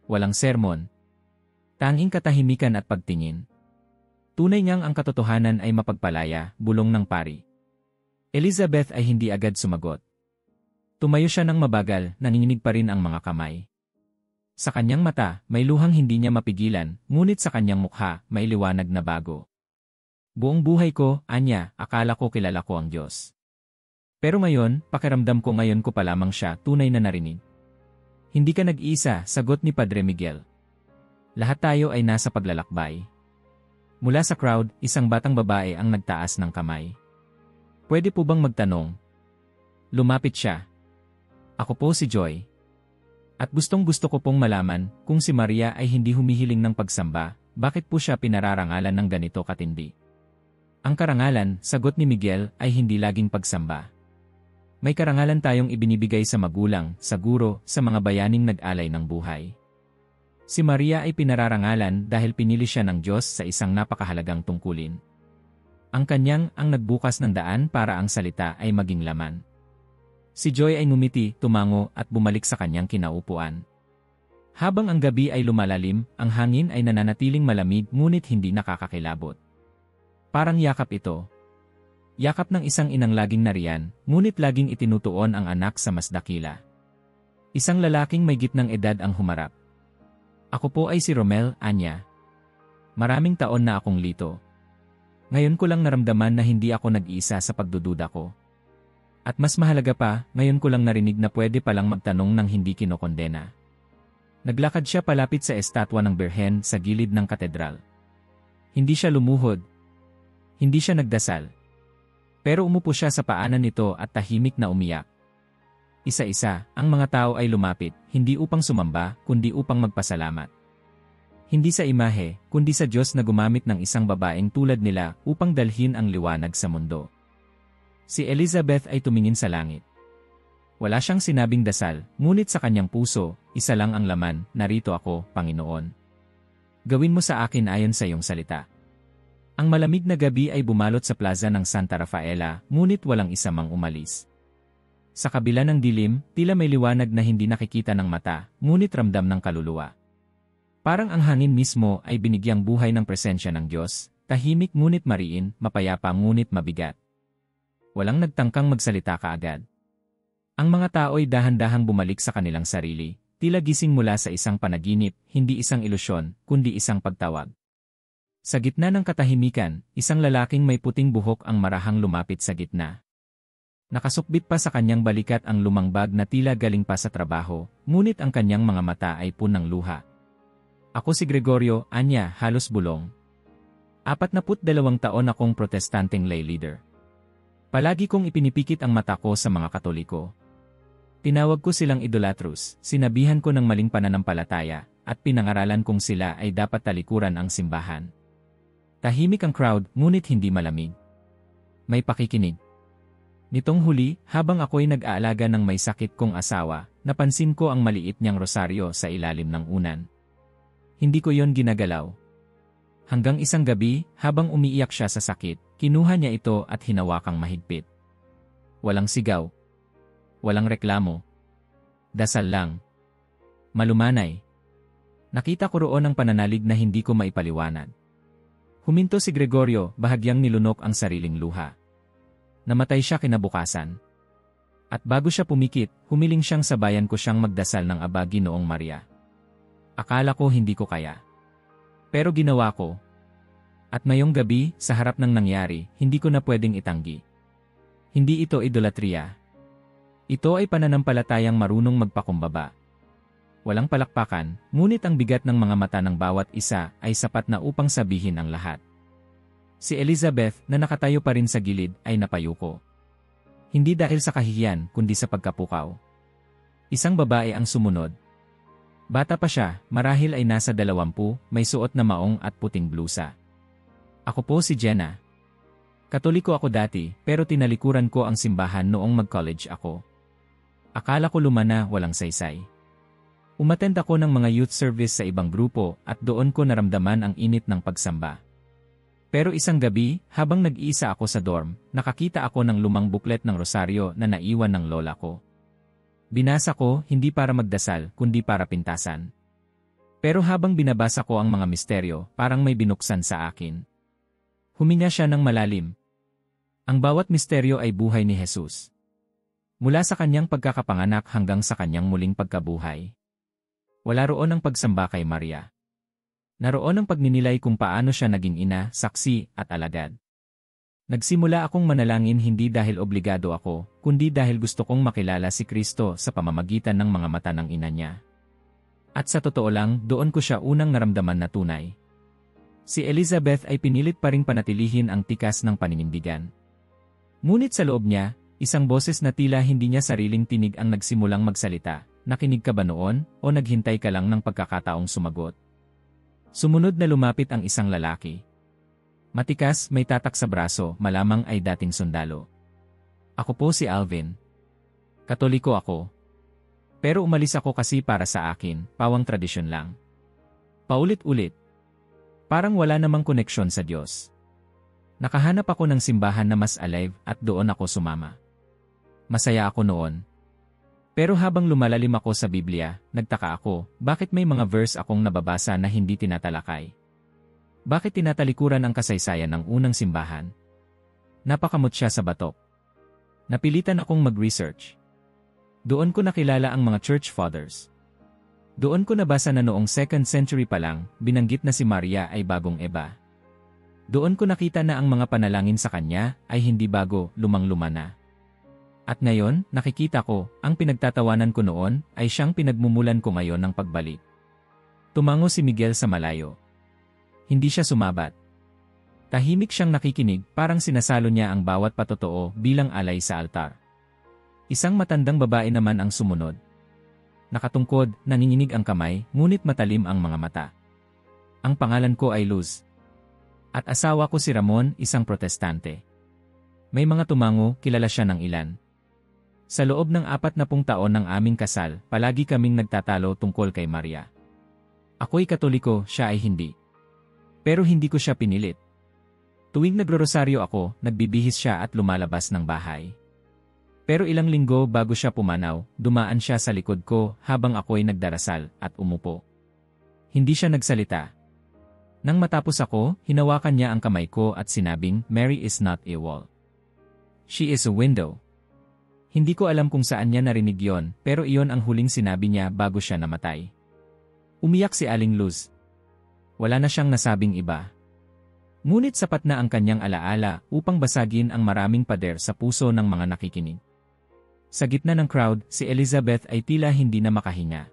Walang sermon. Tanging katahimikan at pagtingin. Tunay ngang ang katotohanan ay mapagpalaya, bulong ng pari. Elizabeth ay hindi agad sumagot. Tumayo siya ng mabagal, nanginginig pa rin ang mga kamay. Sa kanyang mata, may luhang hindi niya mapigilan, ngunit sa kanyang mukha, may liwanag na bago. Buong buhay ko, anya, akala ko kilala ko ang Diyos. Pero ngayon, pakiramdam ko ngayon ko pa lamang siya tunay na narinig. Hindi ka nag-iisa, sagot ni Padre Miguel. Lahat tayo ay nasa paglalakbay. Mula sa crowd, isang batang babae ang nagtaas ng kamay. Pwede po bang magtanong? Lumapit siya. Ako po si Joy. At gustong-gusto ko pong malaman kung si Maria ay hindi humihiling ng pagsamba, bakit po siya pinararangalan ng ganito katindi? Ang karangalan, sagot ni Miguel, ay hindi laging pagsamba. May karangalan tayong ibinibigay sa magulang, sa guro, sa mga bayaning nag-alay ng buhay. Si Maria ay pinararangalan dahil pinili siya ng Diyos sa isang napakahalagang tungkulin. Ang kanyang ang nagbukas ng daan para ang salita ay maging laman. Si Joy ay ngumiti, tumango at bumalik sa kanyang kinaupuan. Habang ang gabi ay lumalalim, ang hangin ay nananatiling malamig ngunit hindi nakakakilabot. Parang yakap ito. Yakap ng isang inang laging nariyan, ngunit laging itinutuon ang anak sa mas dakila. Isang lalaking may gitnang edad ang humarap. Ako po ay si Romel, anya. Maraming taon na akong lito. Ngayon ko lang naramdaman na hindi ako nag-iisa sa pagdududa ko. At mas mahalaga pa, ngayon ko lang narinig na pwede palang magtanong ng hindi kinokondena. Naglakad siya palapit sa estatwa ng Birhen sa gilid ng katedral. Hindi siya lumuhod. Hindi siya nagdasal. Pero umupo siya sa paanan nito at tahimik na umiyak. Isa-isa, ang mga tao ay lumapit, hindi upang sumamba, kundi upang magpasalamat. Hindi sa imahe, kundi sa Diyos na gumamit ng isang babaeng tulad nila upang dalhin ang liwanag sa mundo. Si Elizabeth ay tumingin sa langit. Wala siyang sinabing dasal, ngunit sa kanyang puso, isa lang ang laman, narito ako, Panginoon. Gawin mo sa akin ayon sa iyong salita. Ang malamig na gabi ay bumalot sa plaza ng Santa Rafaela, ngunit walang isa mang umalis. Sa kabila ng dilim, tila may liwanag na hindi nakikita ng mata, ngunit ramdam ng kaluluwa. Parang ang hangin mismo ay binigyang buhay ng presensya ng Diyos, tahimik ngunit mariin, mapayapa ngunit mabigat. Walang nagtangkang magsalita kaagad. Ang mga tao'y dahan-dahang bumalik sa kanilang sarili, tila gising mula sa isang panaginip, hindi isang ilusyon, kundi isang pagtawag. Sa gitna ng katahimikan, isang lalaking may puting buhok ang marahang lumapit sa gitna. Nakasukbit pa sa kanyang balikat ang lumang bag na tila galing pa sa trabaho, ngunit ang kanyang mga mata ay punang luha. Ako si Gregorio, anya, halos bulong. 42 taon akong protestanteng lay leader. Palagi kong ipinipikit ang mata ko sa mga Katoliko. Tinawag ko silang idolatrous, sinabihan ko ng maling pananampalataya, at pinangaralan kong sila ay dapat talikuran ang simbahan. Tahimik ang crowd, ngunit hindi malamig. May pakikinig. Nitong huli, habang ako'y nag-aalaga ng may sakit kong asawa, napansin ko ang maliit niyang rosaryo sa ilalim ng unan. Hindi ko yon ginagalaw. Hanggang isang gabi, habang umiiyak siya sa sakit, kinuha niya ito at hinawakang mahigpit. Walang sigaw. Walang reklamo. Dasal lang. Malumanay. Nakita ko roon ang pananalig na hindi ko maipaliwanag. Huminto si Gregorio, bahagyang nilunok ang sariling luha. Namatay siya kinabukasan. At bago siya pumikit, humiling siyang sabayan ko siyang magdasal ng Aba Ginoong Maria. Akala ko hindi ko kaya. Pero ginawa ko. At ngayong gabi, sa harap ng nangyari, hindi ko na pwedeng itanggi. Hindi ito idolatria. Ito ay pananampalatayang marunong magpakumbaba. Walang palakpakan, ngunit ang bigat ng mga mata ng bawat isa ay sapat na upang sabihin ang lahat. Si Elizabeth, na nakatayo pa rin sa gilid, ay napayuko. Hindi dahil sa kahihiyan, kundi sa pagkapukaw. Isang babae ang sumunod. Bata pa siya, marahil ay nasa 20, may suot na maong at puting blusa. Ako po si Jenna. Katoliko ako dati, pero tinalikuran ko ang simbahan noong mag-college ako. Akala ko lumana, walang saysay. Umattend ako ng mga youth service sa ibang grupo at doon ko naramdaman ang init ng pagsamba. Pero isang gabi, habang nag-iisa ako sa dorm, nakakita ako ng lumang buklet ng rosaryo na naiwan ng lola ko. Binasa ko, hindi para magdasal, kundi para pintasan. Pero habang binabasa ko ang mga misteryo, parang may binuksan sa akin. Huminga siya ng malalim. Ang bawat misteryo ay buhay ni Jesus. Mula sa kanyang pagkakapanganak hanggang sa kanyang muling pagkabuhay. Wala roon ang pagsamba kay Maria. Naroon ang pagninilay kung paano siya naging ina, saksi, at alagad. Nagsimula akong manalangin hindi dahil obligado ako, kundi dahil gusto kong makilala si Kristo sa pamamagitan ng mga mata ng ina niya. At sa totoo lang, doon ko siya unang naramdaman na tunay. Si Elizabeth ay pinilit pa ring panatilihin ang tikas ng paninindigan. Ngunit sa loob niya, isang boses na tila hindi niya sariling tinig ang nagsimulang magsalita. Nakinig ka ba noon, o naghintay ka lang ng pagkakataong sumagot? Sumunod na lumapit ang isang lalaki. Matikas, may tatak sa braso, malamang ay dating sundalo. Ako po si Alvin. Katoliko ako. Pero umalis ako kasi para sa akin, pawang tradisyon lang. Paulit-ulit. Parang wala namang koneksyon sa Diyos. Nakahanap ako ng simbahan na mas alive at doon ako sumama. Masaya ako noon. Pero habang lumalalim ako sa Biblia, nagtaka ako, bakit may mga verse akong nababasa na hindi tinatalakay? Bakit tinatalikuran ang kasaysayan ng unang simbahan? Napakamot siya sa batok. Napilitan akong mag-research. Doon ko nakilala ang mga church fathers. Doon ko nabasa na noong 2nd century pa lang, binanggit na si Maria ay bagong Eva. Doon ko nakita na ang mga panalangin sa kanya ay hindi bago, lumang-luma na. At ngayon, nakikita ko, ang pinagtatawanan ko noon ay siyang pinagmumulan ko ngayon ng pagbalik. Tumango si Miguel sa malayo. Hindi siya sumabat. Tahimik siyang nakikinig, parang sinasalo niya ang bawat patotoo bilang alay sa altar. Isang matandang babae naman ang sumunod. Nakatungkod, nanginginig ang kamay, ngunit matalim ang mga mata. Ang pangalan ko ay Luz. At asawa ko si Ramon, isang protestante. May mga tumango, kilala siya ng ilan. Sa loob ng 40 taon ng aming kasal, palagi kaming nagtatalo tungkol kay Maria. Ako'y Katoliko, siya ay hindi. Pero hindi ko siya pinilit. Tuwing nagro-rosaryo ako, nagbibihis siya at lumalabas ng bahay. Pero ilang linggo bago siya pumanaw, dumaan siya sa likod ko habang ako'y nagdarasal at umupo. Hindi siya nagsalita. Nang matapos ako, hinawakan niya ang kamay ko at sinabing, Mary is not a wall. She is a window. Hindi ko alam kung saan niya narinig yon, pero iyon ang huling sinabi niya bago siya namatay. Umiyak si Aling Luz. Wala na siyang nasabing iba. Ngunit sapat na ang kanyang alaala upang basagin ang maraming pader sa puso ng mga nakikinig. Sa gitna ng crowd, si Elizabeth ay tila hindi na makahinga.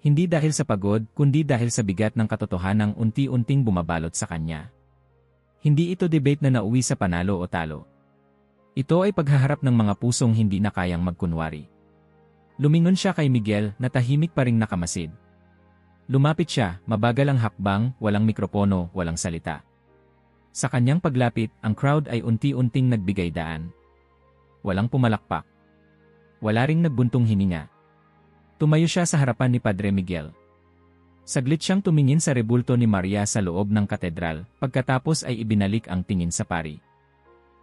Hindi dahil sa pagod, kundi dahil sa bigat ng katotohanang unti-unting bumabalot sa kanya. Hindi ito debate na nauwi sa panalo o talo. Ito ay paghaharap ng mga pusong hindi na kayang magkunwari. Lumingon siya kay Miguel na tahimik pa ring nakamasid. Lumapit siya, mabagal ang hakbang, walang mikropono, walang salita. Sa kanyang paglapit, ang crowd ay unti-unting nagbigay daan. Walang pumalakpak. Wala ring nagbuntong hininga. Tumayo siya sa harapan ni Padre Miguel. Saglit siyang tumingin sa rebulto ni Maria sa loob ng katedral, pagkatapos ay ibinalik ang tingin sa pari.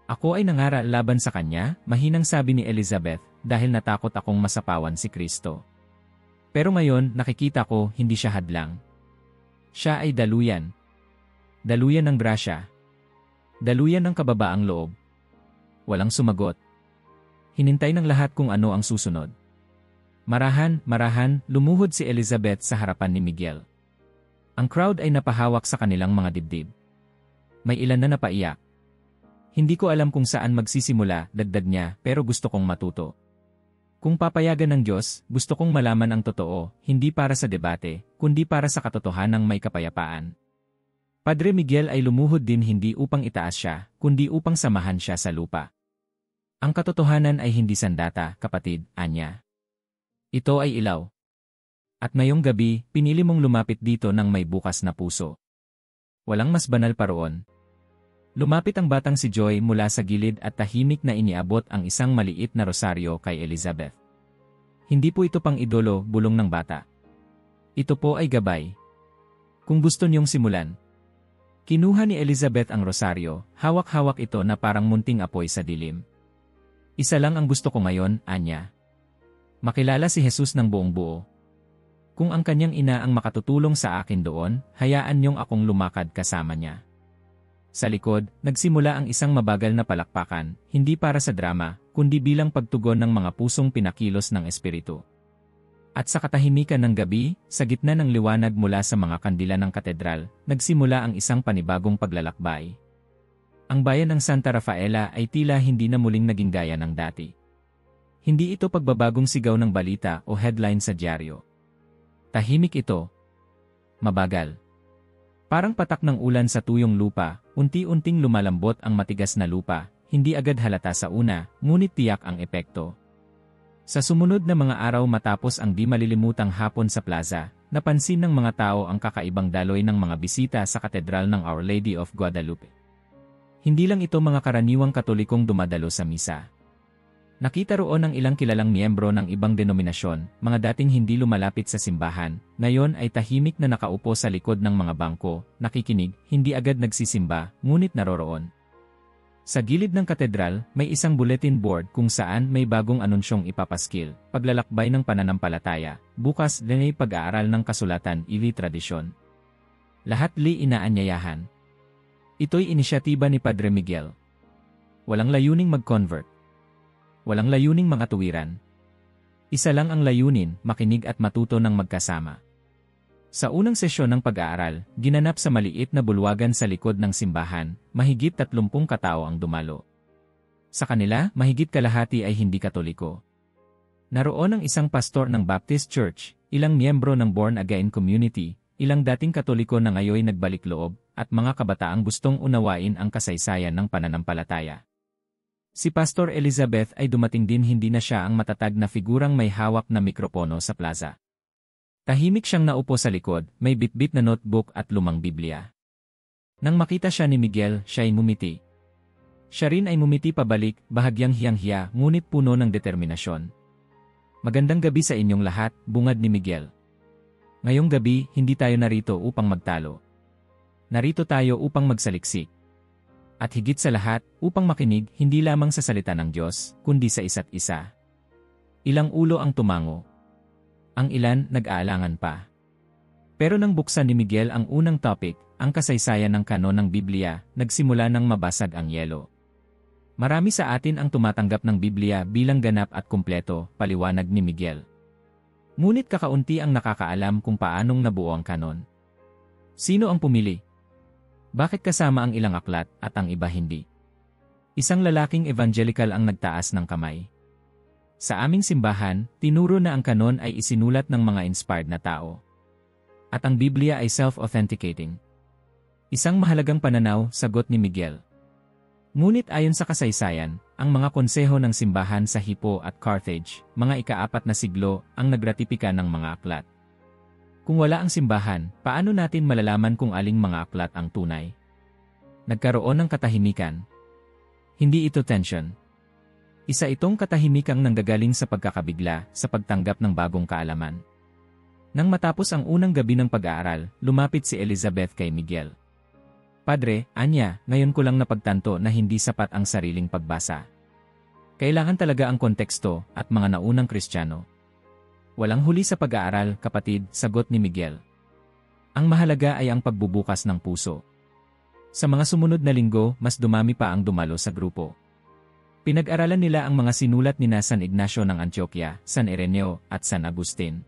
Ako ay nangaral laban sa kanya, mahinang sabi ni Elizabeth, dahil natakot akong masapawan si Kristo. Pero ngayon, nakikita ko, hindi siya hadlang. Siya ay daluyan. Daluyan ng grasya. Daluyan ng kababaang loob. Walang sumagot. Hinintay ng lahat kung ano ang susunod. Marahan, lumuhod si Elizabeth sa harapan ni Miguel. Ang crowd ay napahawak sa kanilang mga dibdib. May ilan na napaiyak. Hindi ko alam kung saan magsisimula, dagdag niya, pero gusto kong matuto. Kung papayagan ng Diyos, gusto kong malaman ang totoo, hindi para sa debate, kundi para sa katotohanang may kapayapaan. Padre Miguel ay lumuhod din hindi upang itaas siya, kundi upang samahan siya sa lupa. Ang katotohanan ay hindi sandata, kapatid, anya. Ito ay ilaw. At ngayong gabi, pinili mong lumapit dito ng may bukas na puso. Walang mas banal pa roon. Lumapit ang batang si Joy mula sa gilid at tahimik na iniabot ang isang maliit na rosaryo kay Elizabeth. Hindi po ito pang idolo, bulong ng bata. Ito po ay gabay. Kung gusto niyong simulan. Kinuha ni Elizabeth ang rosaryo, hawak-hawak ito na parang munting apoy sa dilim. Isa lang ang gusto ko ngayon, anya. Makilala si Jesus ng buong buo. Kung ang kanyang ina ang makatutulong sa akin doon, hayaan niyong akong lumakad kasama niya. Sa likod, nagsimula ang isang mabagal na palakpakan, hindi para sa drama, kundi bilang pagtugon ng mga pusong pinakilos ng Espiritu. At sa katahimikan ng gabi, sa gitna ng liwanag mula sa mga kandila ng katedral, nagsimula ang isang panibagong paglalakbay. Ang bayan ng Santa Rafaela ay tila hindi na muling naging gaya ng dati. Hindi ito pagbabagong sigaw ng balita o headline sa dyaryo. Tahimik ito. Mabagal. Parang patak ng ulan sa tuyong lupa, unti-unting lumalambot ang matigas na lupa, hindi agad halata sa una, ngunit tiyak ang epekto. Sa sumunod na mga araw matapos ang di malilimutang hapon sa plaza, napansin ng mga tao ang kakaibang daloy ng mga bisita sa katedral ng Our Lady of Guadalupe. Hindi lang ito mga karaniwang Katolikong dumadalo sa misa. Nakita roon ang ilang kilalang miyembro ng ibang denominasyon, mga dating hindi lumalapit sa simbahan, ngayon ay tahimik na nakaupo sa likod ng mga bangko, nakikinig, hindi agad nagsisimba, ngunit naroroon. Sa gilid ng katedral, may isang bulletin board kung saan may bagong anunsyong ipapaskil, paglalakbay ng pananampalataya, bukas din ay pag-aaral ng kasulatan ili tradisyon. Lahat inaanyayahan. Ito'y inisyatiba ni Padre Miguel. Walang layuning mag-convert. Walang layuning mga tuwiran. Isa lang ang layunin, makinig at matuto ng magkasama. Sa unang sesyon ng pag-aaral, ginanap sa maliit na bulwagan sa likod ng simbahan, mahigit 30 katao ang dumalo. Sa kanila, mahigit kalahati ay hindi Katoliko. Naroon ang isang pastor ng Baptist Church, ilang miyembro ng Born Again Community, ilang dating Katoliko na ngayoy nagbalik loob, at mga kabataang gustong unawain ang kasaysayan ng pananampalataya. Si Pastor Elizabeth ay dumating din, hindi na siya ang matatag na figurang may hawak na mikropono sa plaza. Tahimik siyang naupo sa likod, may bitbit na notebook at lumang Biblia. Nang makita siya ni Miguel, siya'y ngumiti. Siya rin ay ngumiti pabalik, bahagyang hiyang-hiya, ngunit puno ng determinasyon. Magandang gabi sa inyong lahat, bungad ni Miguel. Ngayong gabi, hindi tayo narito upang magtalo. Narito tayo upang magsaliksik. At higit sa lahat, upang makinig, hindi lamang sa salita ng Diyos, kundi sa isa't isa. Ilang ulo ang tumango. Ang ilan, nag-aalangan pa. Pero nang buksan ni Miguel ang unang topic, ang kasaysayan ng kanon ng Biblia, nagsimula nang mabasag ang yelo. Marami sa atin ang tumatanggap ng Biblia bilang ganap at kumpleto, paliwanag ni Miguel. Ngunit kakaunti ang nakakaalam kung paanong nabuo ang kanon. Sino ang pumili? Bakit kasama ang ilang aklat at ang iba hindi? Isang lalaking evangelical ang nagtaas ng kamay. Sa aming simbahan, tinuro na ang kanon ay isinulat ng mga inspired na tao. At ang Biblia ay self-authenticating. Isang mahalagang pananaw, sagot ni Miguel. Ngunit ayon sa kasaysayan, ang mga konseho ng simbahan sa Hippo at Carthage, mga ika-4 na siglo, ang nagratipika ng mga aklat. Kung wala ang simbahan, paano natin malalaman kung aling mga aklat ang tunay? Nagkaroon ng katahimikan. Hindi ito tension. Isa itong katahimikang nanggagaling sa pagkakabigla, sa pagtanggap ng bagong kaalaman. Nang matapos ang unang gabi ng pag-aaral, lumapit si Elizabeth kay Miguel. Padre, anya, ngayon ko lang napagtanto na hindi sapat ang sariling pagbasa. Kailangan talaga ang konteksto at mga naunang Kristiyano. Walang huli sa pag-aaral, kapatid, sagot ni Miguel. Ang mahalaga ay ang pagbubukas ng puso. Sa mga sumunod na linggo, mas dumami pa ang dumalo sa grupo. Pinag-aralan nila ang mga sinulat ni San Ignacio ng Antioquia, San Ireneo, at San Agustin.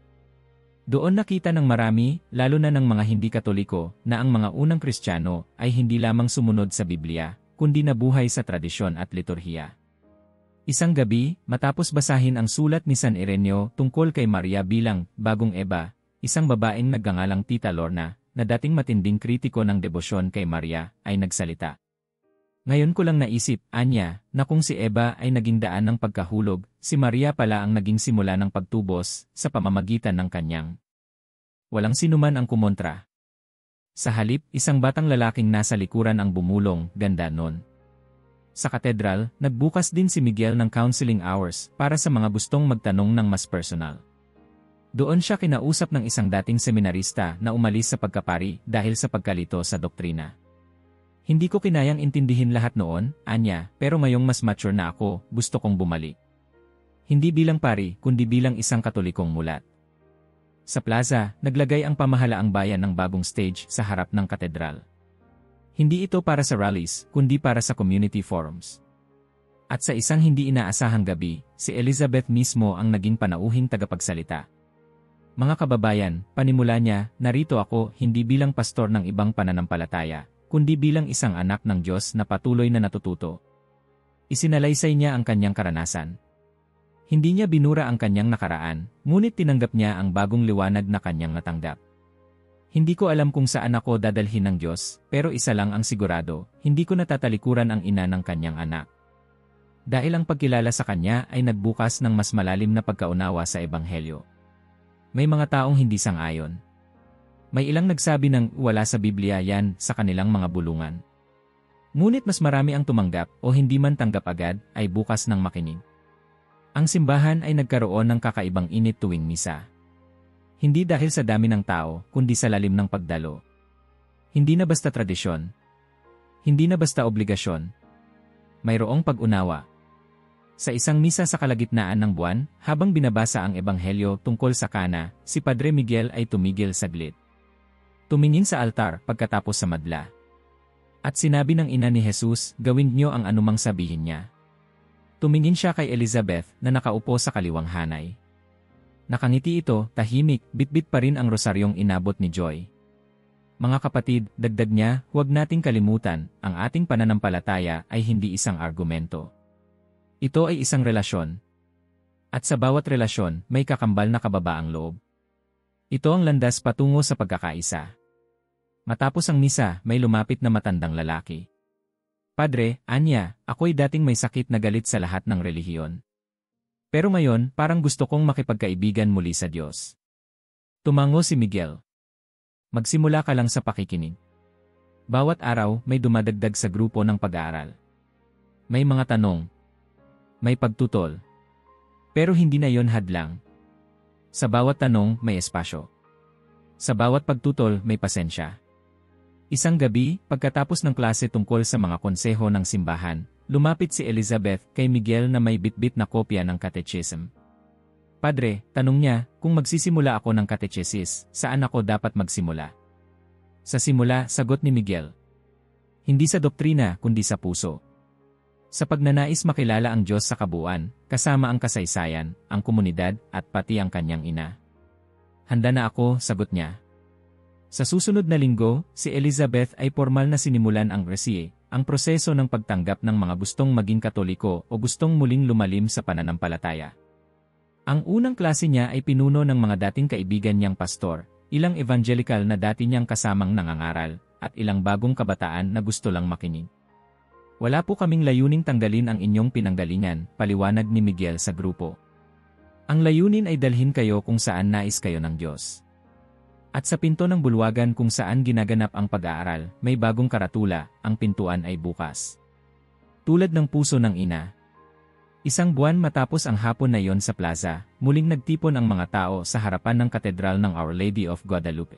Doon nakita ng marami, lalo na ng mga hindi Katoliko, na ang mga unang Kristiyano ay hindi lamang sumunod sa Biblia, kundi nabuhay sa tradisyon at liturhiya. Isang gabi, matapos basahin ang sulat ni San Ireneo tungkol kay Maria bilang bagong Eva, isang babaeng nagngangalang Tita Lorna, na dating matinding kritiko ng debosyon kay Maria, ay nagsalita. Ngayon ko lang naisip, anya, na kung si Eva ay naging daan ng pagkahulog, si Maria pala ang naging simula ng pagtubos sa pamamagitan ng kanyang. Walang sinuman ang kumontra. Sa halip, isang batang lalaking nasa likuran ang bumulong, ganda nun. Sa katedral, nagbukas din si Miguel ng counseling hours para sa mga gustong magtanong ng mas personal. Doon siya kinausap ng isang dating seminarista na umalis sa pagkapari dahil sa pagkalito sa doktrina. Hindi ko kinayang intindihin lahat noon, anya, pero ngayong mas mature na ako, gusto kong bumalik. Hindi bilang pari, kundi bilang isang Katolikong mulat. Sa plaza, naglagay ang pamahalaang bayan ng bagong stage sa harap ng katedral. Hindi ito para sa rallies, kundi para sa community forums. At sa isang hindi inaasahang gabi, si Elizabeth mismo ang naging panauhing tagapagsalita. Mga kababayan, panimula niya, narito ako hindi bilang pastor ng ibang pananampalataya, kundi bilang isang anak ng Diyos na patuloy na natututo. Isinalaysay niya ang kanyang karanasan. Hindi niya binura ang kanyang nakaraan, ngunit tinanggap niya ang bagong liwanag na kanyang natanggap. Hindi ko alam kung saan ako dadalhin ng Diyos, pero isa lang ang sigurado, hindi ko natatalikuran ang ina ng kanyang anak. Dahil ang pagkilala sa kanya ay nagbukas ng mas malalim na pagkaunawa sa Ebanghelyo. May mga taong hindi sang-ayon. May ilang nagsabi ng wala sa Biblia yan sa kanilang mga bulungan. Ngunit mas marami ang tumanggap o hindi man tanggap agad ay bukas ng makinig. Ang simbahan ay nagkaroon ng kakaibang init tuwing misa. Hindi dahil sa dami ng tao, kundi sa lalim ng pagdalo. Hindi na basta tradisyon. Hindi na basta obligasyon. Mayroong pag-unawa. Sa isang misa sa kalagitnaan ng buwan, habang binabasa ang ebanghelyo tungkol sa Kana, si Padre Miguel ay tumigil saglit. Tumingin sa altar pagkatapos sa madla. At sinabi ng ina ni Jesus, gawin niyo ang anumang sabihin niya. Tumingin siya kay Elizabeth na nakaupo sa kaliwang hanay. Nakangiti ito, tahimik, bitbit pa rin ang rosaryong inabot ni Joy. Mga kapatid, dagdag niya, huwag nating kalimutan, ang ating pananampalataya ay hindi isang argumento. Ito ay isang relasyon. At sa bawat relasyon, may kakambal na kababaang loob. Ito ang landas patungo sa pagkakaisa. Matapos ang misa, may lumapit na matandang lalaki. Padre, anya, ako'y dating may sakit na galit sa lahat ng relihiyon. Pero ngayon, parang gusto kong makipagkaibigan muli sa Diyos. Tumango si Miguel. Magsimula ka lang sa pakikinig. Bawat araw, may dumadagdag sa grupo ng pag-aaral. May mga tanong. May pagtutol. Pero hindi na yon hadlang. Sa bawat tanong, may espasyo. Sa bawat pagtutol, may pasensya. Isang gabi, pagkatapos ng klase tungkol sa mga konseho ng simbahan, lumapit si Elizabeth kay Miguel na may bitbit na kopya ng catechism. Padre, tanong niya, kung magsisimula ako ng catechesis, saan ako dapat magsimula? Sa simula, sagot ni Miguel. Hindi sa doktrina, kundi sa puso. Sa pagnanais makilala ang Diyos sa kabuuan, kasama ang kasaysayan, ang komunidad, at pati ang kanyang ina. Handa na ako, sagot niya. Sa susunod na linggo, si Elizabeth ay formal na sinimulan ang RCIA, ang proseso ng pagtanggap ng mga gustong maging Katoliko o gustong muling lumalim sa pananampalataya. Ang unang klase niya ay pinuno ng mga dating kaibigan niyang pastor, ilang evangelical na dati niyang kasamang nangangaral, at ilang bagong kabataan na gusto lang makinig. Wala po kaming layuning tanggalin ang inyong pinanggalingan, paliwanag ni Miguel sa grupo. Ang layunin ay dalhin kayo kung saan nais kayo ng Diyos. At sa pinto ng bulwagan kung saan ginaganap ang pag-aaral, may bagong karatula, ang pintuan ay bukas. Tulad ng puso ng ina. Isang buwan matapos ang hapon na iyon sa plaza, muling nagtipon ang mga tao sa harapan ng katedral ng Our Lady of Guadalupe.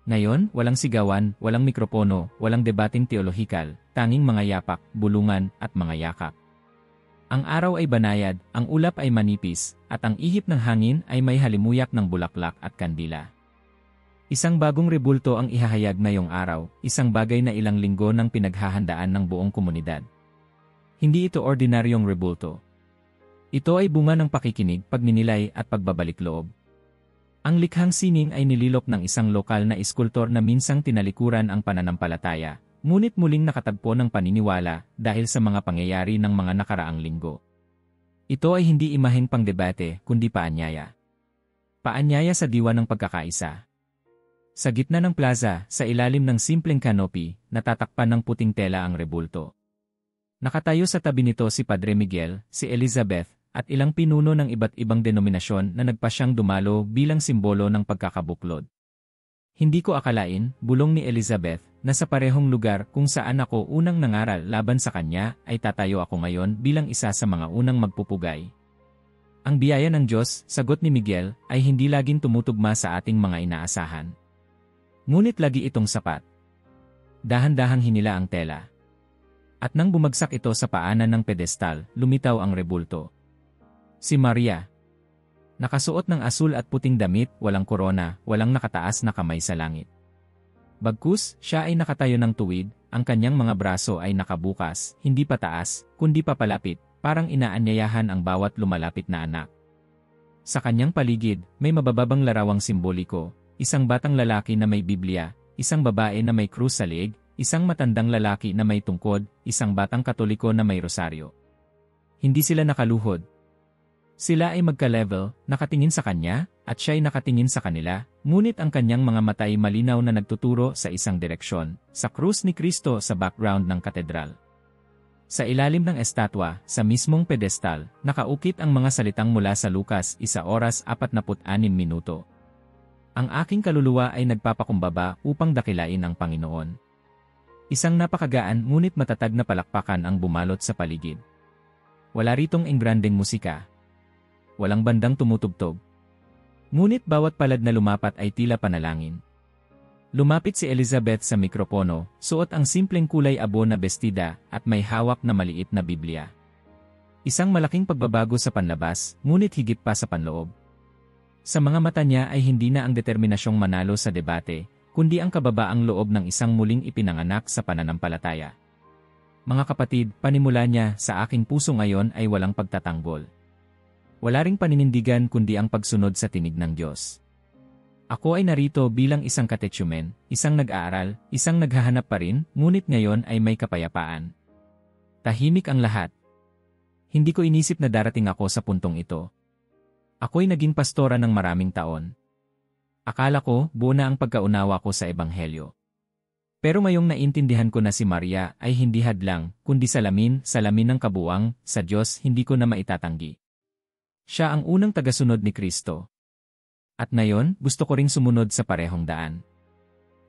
Ngayon, walang sigawan, walang mikropono, walang debating teolohikal, tanging mga yapak, bulungan, at mga yakap. Ang araw ay banayad, ang ulap ay manipis, at ang ihip ng hangin ay may halimuyak ng bulaklak at kandila. Isang bagong rebulto ang ihahayag ngayong araw, isang bagay na ilang linggo ng pinaghahandaan ng buong komunidad. Hindi ito ordinaryong rebulto. Ito ay bunga ng pakikinig, pagninilay, at pagbabalik loob. Ang likhang sining ay nililok ng isang lokal na iskultor na minsang tinalikuran ang pananampalataya, ngunit muling nakatagpo ng paniniwala dahil sa mga pangyayari ng mga nakaraang linggo. Ito ay hindi imaheng pangdebate, kundi paanyaya. Paanyaya sa diwa ng pagkakaisa. Sa gitna ng plaza, sa ilalim ng simpleng canopy, natatakpan ng puting tela ang rebulto. Nakatayo sa tabi nito si Padre Miguel, si Elizabeth, at ilang pinuno ng iba't ibang denominasyon na nagpasyang dumalo bilang simbolo ng pagkakabuklod. Hindi ko akalain, bulong ni Elizabeth, na sa parehong lugar kung saan ako unang nangaral laban sa kanya, ay tatayo ako ngayon bilang isa sa mga unang magpupugay. Ang biyaya ng Diyos, sagot ni Miguel, ay hindi laging tumutugma sa ating mga inaasahan. Ngunit lagi itong sapat. Dahan-dahang hinila ang tela. At nang bumagsak ito sa paanan ng pedestal, lumitaw ang rebulto. Si Maria. Nakasuot ng asul at puting damit, walang korona, walang nakataas na kamay sa langit. Bagkus, siya ay nakatayo ng tuwid, ang kanyang mga braso ay nakabukas, hindi pataas, kundi papalapit, parang inaanyayahan ang bawat lumalapit na anak. Sa kanyang paligid, may mabababang larawang simboliko, isang batang lalaki na may Biblia, isang babae na may krus sa leeg, isang matandang lalaki na may tungkod, isang batang Katoliko na may rosaryo. Hindi sila nakaluhod. Sila ay magka-level, nakatingin sa kanya, at siya'y nakatingin sa kanila, ngunit ang kanyang mga mata ay malinaw na nagtuturo sa isang direksyon, sa krus ni Kristo sa background ng katedral. Sa ilalim ng estatwa, sa mismong pedestal, nakaukit ang mga salitang mula sa Lucas 1:46. Ang aking kaluluwa ay nagpapakumbaba upang dakilain ang Panginoon. Isang napakagaan ngunit matatag na palakpakan ang bumalot sa paligid. Wala ritong engrandeng musika. Walang bandang tumutugtog. Ngunit bawat palad na lumapat ay tila panalangin. Lumapit si Elizabeth sa mikropono, suot ang simpleng kulay abo na bestida at may hawak na maliit na Biblia. Isang malaking pagbabago sa panlabas, ngunit higit pa sa panloob. Sa mga mata niya ay hindi na ang determinasyong manalo sa debate, kundi ang kababaang loob ng isang muling ipinanganak sa pananampalataya. Mga kapatid, panimula niya sa aking puso ngayon ay walang pagtatanggol. Wala ring paninindigan kundi ang pagsunod sa tinig ng Diyos. Ako ay narito bilang isang katechumen, isang nag-aaral, isang naghahanap pa rin, ngunit ngayon ay may kapayapaan. Tahimik ang lahat. Hindi ko inisip na darating ako sa puntong ito. Ako'y naging pastora ng maraming taon. Akala ko, buo na ang pagkaunawa ko sa Ebanghelyo. Pero ngayong naintindihan ko na si Maria ay hindi hadlang, kundi salamin ng kabuwang, sa Diyos hindi ko na maitatanggi. Siya ang unang tagasunod ni Kristo. At ngayon, gusto ko ring sumunod sa parehong daan.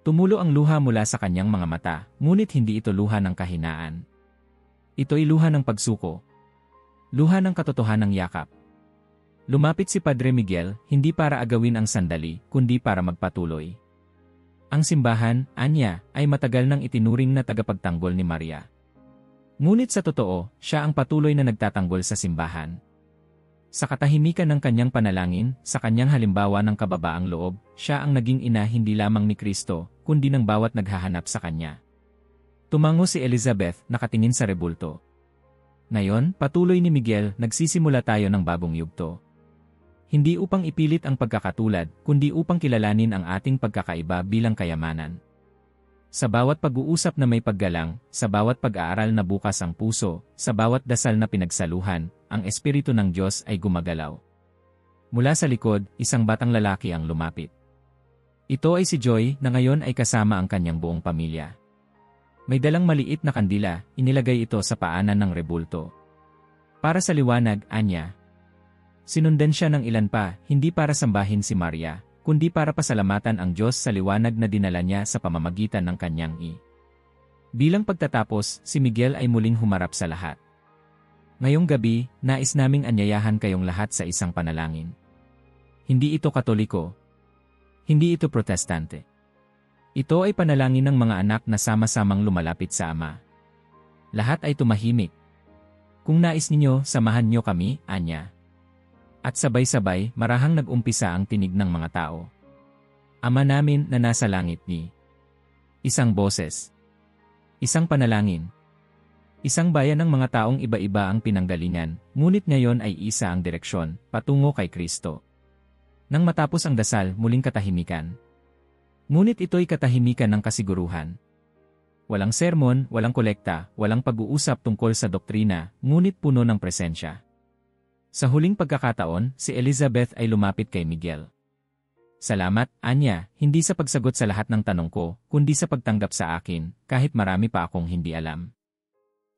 Tumulo ang luha mula sa kanyang mga mata, ngunit hindi ito luha ng kahinaan. Ito'y luha ng pagsuko. Luha ng katotohanang yakap. Lumapit si Padre Miguel, hindi para agawin ang sandali, kundi para magpatuloy. Ang simbahan, anya, ay matagal nang itinuring na tagapagtanggol ni Maria. Ngunit sa totoo, siya ang patuloy na nagtatanggol sa simbahan. Sa katahimikan ng kanyang panalangin, sa kanyang halimbawa ng kababaang loob, siya ang naging ina hindi lamang ni Kristo, kundi ng bawat naghahanap sa kanya. Tumango si Elizabeth, nakatingin sa rebulto. Ngayon, patuloy ni Miguel, nagsisimula tayo ng bagong yugto. Hindi upang ipilit ang pagkakatulad, kundi upang kilalanin ang ating pagkakaiba bilang kayamanan. Sa bawat pag-uusap na may paggalang, sa bawat pag-aaral na bukas ang puso, sa bawat dasal na pinagsaluhan, ang Espiritu ng Diyos ay gumagalaw. Mula sa likod, isang batang lalaki ang lumapit. Ito ay si Joy na ngayon ay kasama ang kanyang buong pamilya. May dalang maliit na kandila, inilagay ito sa paanan ng rebulto. Para sa liwanag, anya. Sinundan siya ng ilan pa, hindi para sambahin si Maria, kundi para pasalamatan ang Diyos sa liwanag na dinala niya sa pamamagitan ng kanyang Bilang pagtatapos, si Miguel ay muling humarap sa lahat. Ngayong gabi, nais naming anyayahan kayong lahat sa isang panalangin. Hindi ito Katoliko. Hindi ito Protestante. Ito ay panalangin ng mga anak na sama-samang lumalapit sa Ama. Lahat ay tumahimik. Kung nais ninyo, samahan niyo kami, anya. At sabay-sabay, marahang nag-umpisa ang tinig ng mga tao. Ama namin na nasa langit ni. Isang boses. Isang panalangin. Isang bayan ng mga taong iba-iba ang pinanggalingan, ngunit ngayon ay isa ang direksyon, patungo kay Kristo. Nang matapos ang dasal, muling katahimikan. Ngunit ito'y katahimikan ng kasiguruhan. Walang sermon, walang kolekta, walang pag-uusap tungkol sa doktrina, ngunit puno ng presensya. Sa huling pagkakataon, si Elizabeth ay lumapit kay Miguel. Salamat, anya, hindi sa pagsagot sa lahat ng tanong ko, kundi sa pagtanggap sa akin, kahit marami pa akong hindi alam.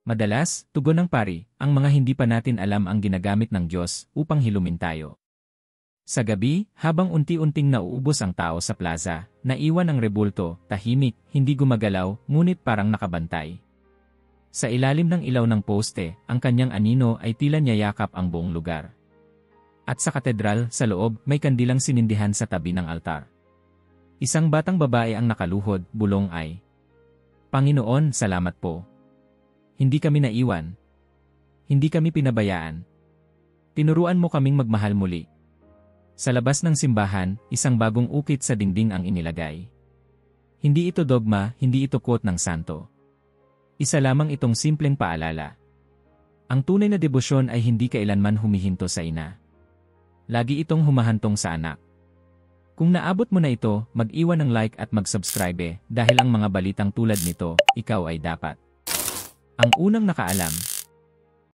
Madalas, tugon ng pari, ang mga hindi pa natin alam ang ginagamit ng Diyos upang hilumin tayo. Sa gabi, habang unti-unting nauubos ang tao sa plaza, naiwan ang rebulto, tahimik, hindi gumagalaw, ngunit parang nakabantay. Sa ilalim ng ilaw ng poste, ang kanyang anino ay tila niyayakap ang buong lugar. At sa katedral, sa loob, may kandilang sinindihan sa tabi ng altar. Isang batang babae ang nakaluhod, bulong ay, Panginoon, salamat po. Hindi kami naiwan. Hindi kami pinabayaan. Tinuruan mo kaming magmahal muli. Sa labas ng simbahan, isang bagong ukit sa dingding ang inilagay. Hindi ito dogma, hindi ito quote ng santo. Isa lamang itong simpleng paalala. Ang tunay na debosyon ay hindi kailanman humihinto sa ina. Lagi itong humahantong sa anak. Kung naabot mo na ito, mag-iwan ng like at mag-subscribe dahil ang mga balitang tulad nito, ikaw ay dapat ang unang nakaalam.